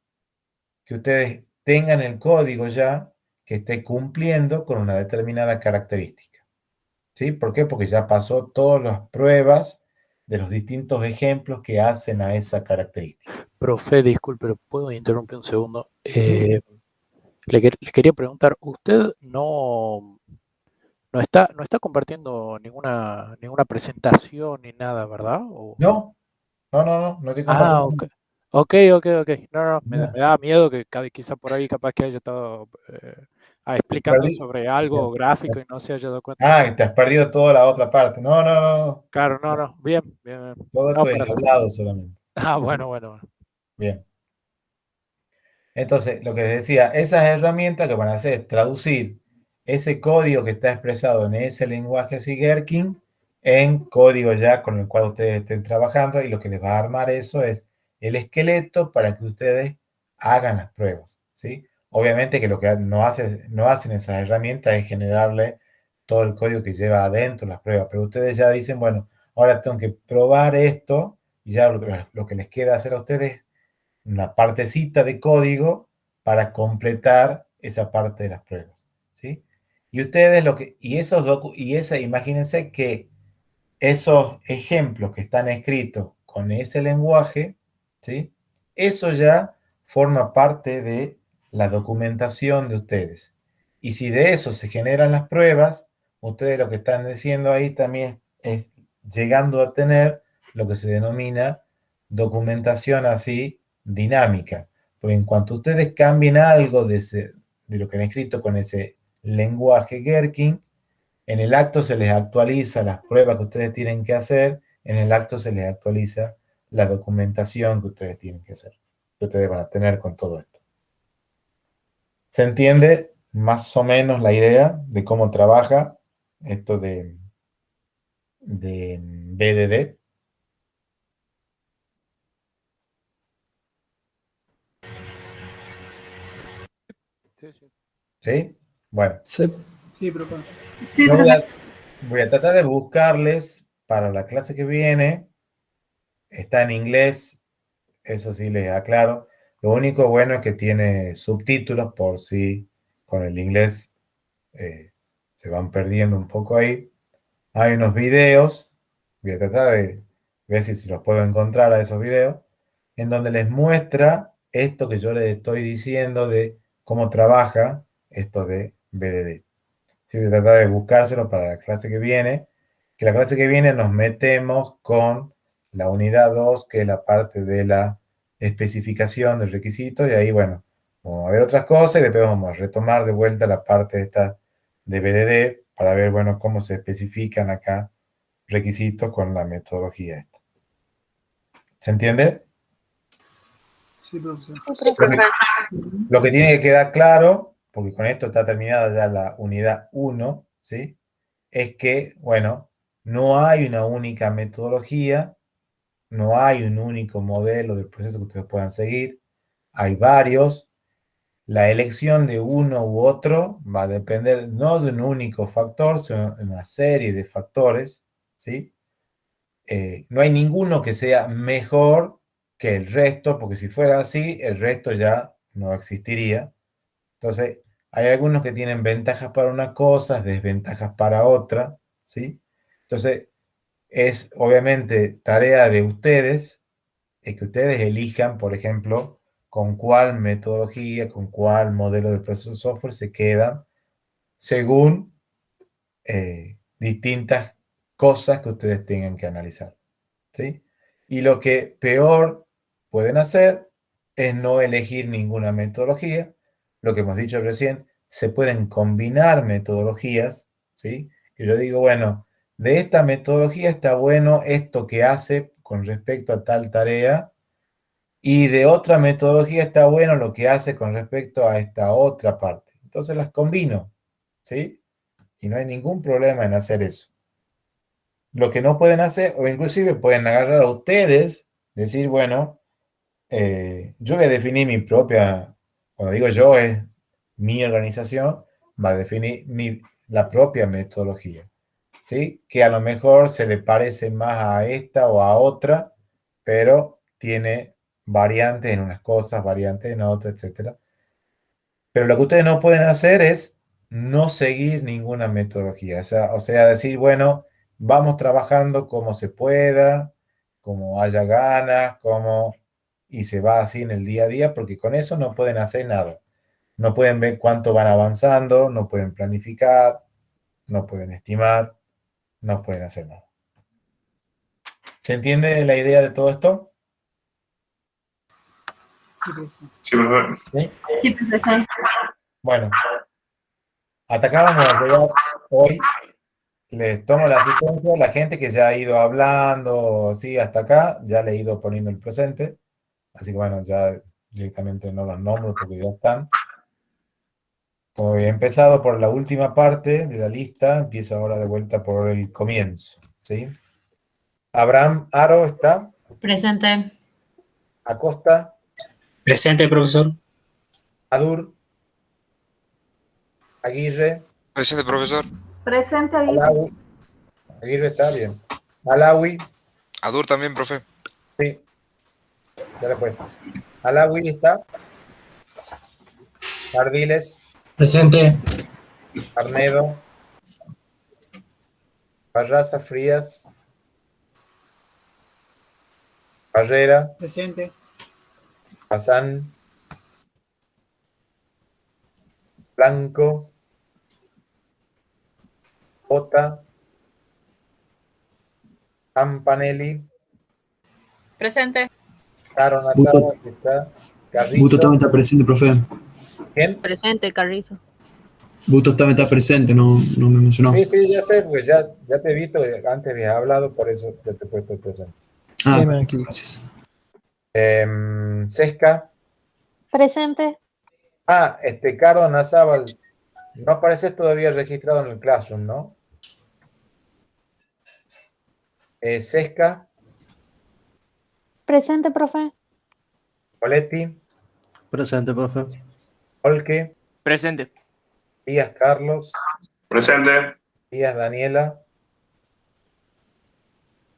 que ustedes tengan el código ya que esté cumpliendo con una determinada característica. ¿Sí? ¿Por qué? Porque ya pasó todas las pruebas de los distintos ejemplos que hacen a esa característica. Profe, disculpe, ¿pero puedo interrumpir un segundo? Le quería preguntar, usted no está compartiendo ninguna presentación ni nada, ¿verdad? No estoy Ah, compartiendo. ok. No, me da miedo que quizá por ahí capaz que haya estado explicando sobre algo gráfico y no se haya dado cuenta. Ah, te has perdido toda la otra parte. No. Claro, no. Bien. Todo No, esto es hablado solamente. Ah, bueno. Bien. Entonces, lo que les decía, esas herramientas que van a hacer es traducir ese código que está expresado en ese lenguaje así Gherkin en código ya con el cual ustedes estén trabajando, y lo que les va a armar eso es el esqueleto para que ustedes hagan las pruebas, ¿sí? Obviamente que lo que no hacen esas herramientas es generarle todo el código que lleva adentro las pruebas, pero ustedes ya dicen, bueno, ahora tengo que probar esto, y ya lo que les queda hacer a ustedes una partecita de código para completar esa parte de las pruebas, ¿sí? Y ustedes imagínense que esos ejemplos que están escritos con ese lenguaje, ¿sí? Eso ya forma parte de la documentación de ustedes. Y si de eso se generan las pruebas, ustedes lo que están diciendo ahí también es llegando a tener lo que se denomina documentación así dinámica. Porque en cuanto ustedes cambien algo de lo que han escrito con ese lenguaje Gherkin, en el acto se les actualiza las pruebas que ustedes tienen que hacer, en el acto se les actualiza la documentación que ustedes tienen que hacer, que ustedes van a tener con todo esto. ¿Se entiende más o menos la idea de cómo trabaja esto de BDD? ¿Sí? Bueno. Sí, profe. Yo voy a tratar de buscarles para la clase que viene. Está en inglés, eso sí les aclaro. Lo único bueno es que tiene subtítulos por si con el inglés se van perdiendo un poco ahí. Hay unos videos, voy a tratar de ver si los puedo encontrar a esos videos, en donde les muestra esto que yo les estoy diciendo de cómo trabaja esto de BDD. Sí, voy a tratar de buscárselo para la clase que viene, que la clase que viene nos metemos con la unidad 2, que es la parte de la especificación de requisitos, y ahí, bueno, vamos a ver otras cosas y después vamos a retomar de vuelta la parte esta de BDD para ver, bueno, cómo se especifican acá requisitos con la metodología esta. ¿Se entiende? Sí, profesor. Lo que tiene que quedar claro, porque con esto está terminada ya la unidad 1, ¿sí? Es que, bueno, no hay una única metodología, no hay un único modelo del proceso que ustedes puedan seguir, hay varios. La elección de uno u otro va a depender no de un único factor, sino de una serie de factores, ¿sí? No hay ninguno que sea mejor que el resto, porque si fuera así, el resto ya no existiría. Entonces, hay algunos que tienen ventajas para una cosa, desventajas para otra, ¿sí? Entonces, es obviamente tarea de ustedes, es que ustedes elijan, por ejemplo, con cuál metodología, con cuál modelo de proceso software se quedan, según distintas cosas que ustedes tengan que analizar, ¿sí? Y lo que peor pueden hacer es no elegir ninguna metodología. Lo que hemos dicho recién, se pueden combinar metodologías, ¿sí? Que yo digo, bueno, de esta metodología está bueno esto que hace con respecto a tal tarea, y de otra metodología está bueno lo que hace con respecto a esta otra parte. Entonces las combino, ¿sí? Y no hay ningún problema en hacer eso. Lo que no pueden hacer, o inclusive pueden agarrar a ustedes, decir, bueno, yo voy a definir mi propia, cuando digo yo, es mi organización, va a definir la propia metodología, ¿sí? Que a lo mejor se le parece más a esta o a otra, pero tiene variantes en unas cosas, variantes en otras, etc. Pero lo que ustedes no pueden hacer es no seguir ninguna metodología. O sea, decir, bueno, vamos trabajando como se pueda, como haya ganas, y se va así en el día a día, porque con eso no pueden hacer nada. No pueden ver cuánto van avanzando, no pueden planificar, no pueden estimar, no pueden hacer nada. ¿Se entiende la idea de todo esto? Sí, profesor. ¿Sí? Sí, profesor. Bueno, hasta acá vamos a llegar hoy. Les tomo la asistencia, la gente que ya ha ido hablando, sí, hasta acá, ya le he ido poniendo el presente. Así que bueno, ya directamente no los nombro porque ya están. Como he empezado por la última parte de la lista, empiezo ahora de vuelta por el comienzo, ¿sí? Abraham Aro está. Presente. Acosta. Presente, profesor. Adur. Aguirre. Presente, profesor. Presente, Alawi. Aguirre está bien. Alawi. Adur también, profe. Sí. Ya le he puesto. Alawi está. Ardiles. Presente. Arnedo. Barraza Frías. Barrera. Presente. Hassan. Blanco. Jota. Campanelli. Presente. Caro Nassau, aquí está. Carrizo. Buto también está presente, profe. ¿Quién? Presente, Carrizo. Buto también está presente, no me mencionó. Sí, sí, ya sé, porque ya te he visto, antes habías hablado, por eso ya te he puesto el presente. Ah, gracias. Sesca. Presente. Caro Nazábal, no aparece todavía registrado en el Classroom, ¿no? Sesca. Presente, profe. Poletti. Presente, profe. Olque. Presente. Díaz Carlos. Presente. Díaz Daniela.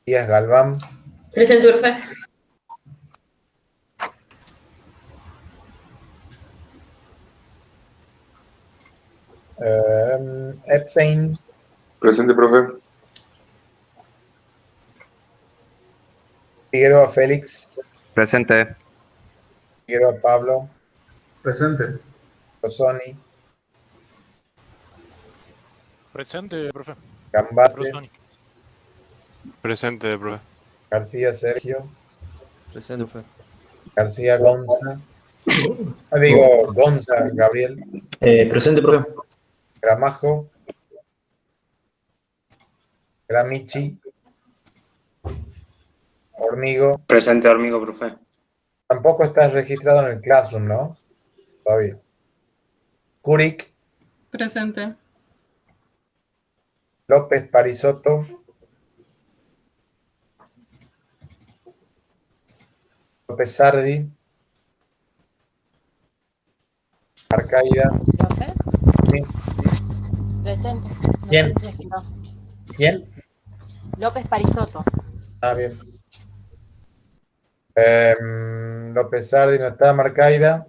Díaz Galván. Presente, profe. Epstein. Presente, profe. Figueroa Félix. Presente. Figueroa Pablo. Presente. Rosoni. Presente, profe. Gambate. Rosoni. Presente, profe. García Sergio. Presente, profe. García Gonza. Gonza Gabriel. Presente, profe. Gramajo. Gramichi. Hormigo. Presente, Hormigo, profe. Tampoco estás registrado en el Classroom, ¿no? Todavía. Curic. Presente. López Parisotto. López Sardi. Arcaida. Sí. Presente. ¿Quién? ¿Quién? López Parisotto. Ah, bien. López Sardi no está. Marcaida.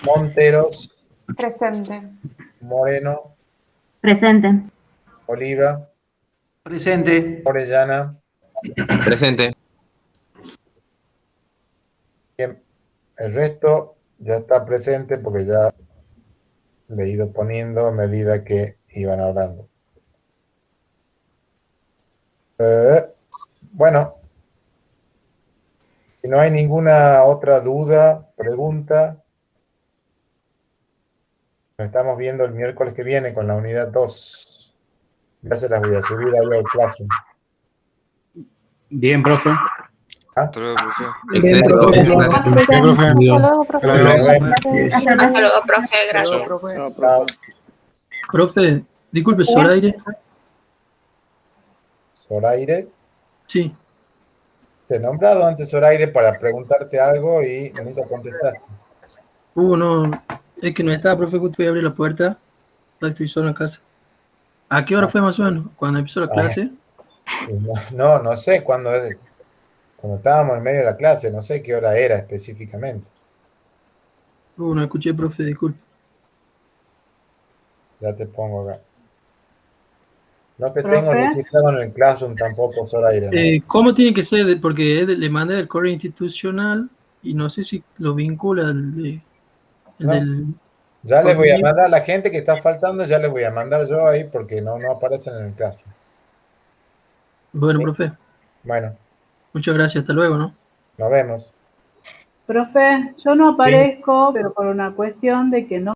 Monteros. Presente. Moreno. Presente. Oliva. Presente. Orellana. Presente. Bien. El resto ya está presente porque ya le he ido poniendo a medida que iban hablando. Bueno, si no hay ninguna otra duda, pregunta, nos estamos viendo el miércoles que viene con la unidad 2. Ya se las voy a subir ahí al Classroom. Bien, profe. ¿Ah? Excelente, profe. Bien, profe. Hasta luego, profe. Hasta luego, profe. Gracias. Profe, disculpe, Zoraire. ¿Zoraire? Sí. Te he nombrado antes, Zoraire, para preguntarte algo y nunca contestaste. No, es que no estaba, profe, justo voy a abrir la puerta. Estoy solo en casa. ¿A qué hora fue más o menos? ¿Cuando empezó la clase? No sé cuándo es. Cuando estábamos en medio de la clase, no sé qué hora era específicamente. No escuché, profe, disculpe. Ya te pongo acá. No te ¿Profe? tengo registrado en el Classroom tampoco, Zoraire, ¿no? ¿Cómo tiene que ser? Porque le mandé el correo institucional y no sé si lo vincula al del... Ya les voy a mandar a la gente que está faltando, ya les voy a mandar yo ahí porque no aparecen en el Classroom. Bueno, ¿Sí? profe. Bueno. Muchas gracias, hasta luego, ¿no? Nos vemos. Profe, yo no aparezco, pero por una cuestión de que no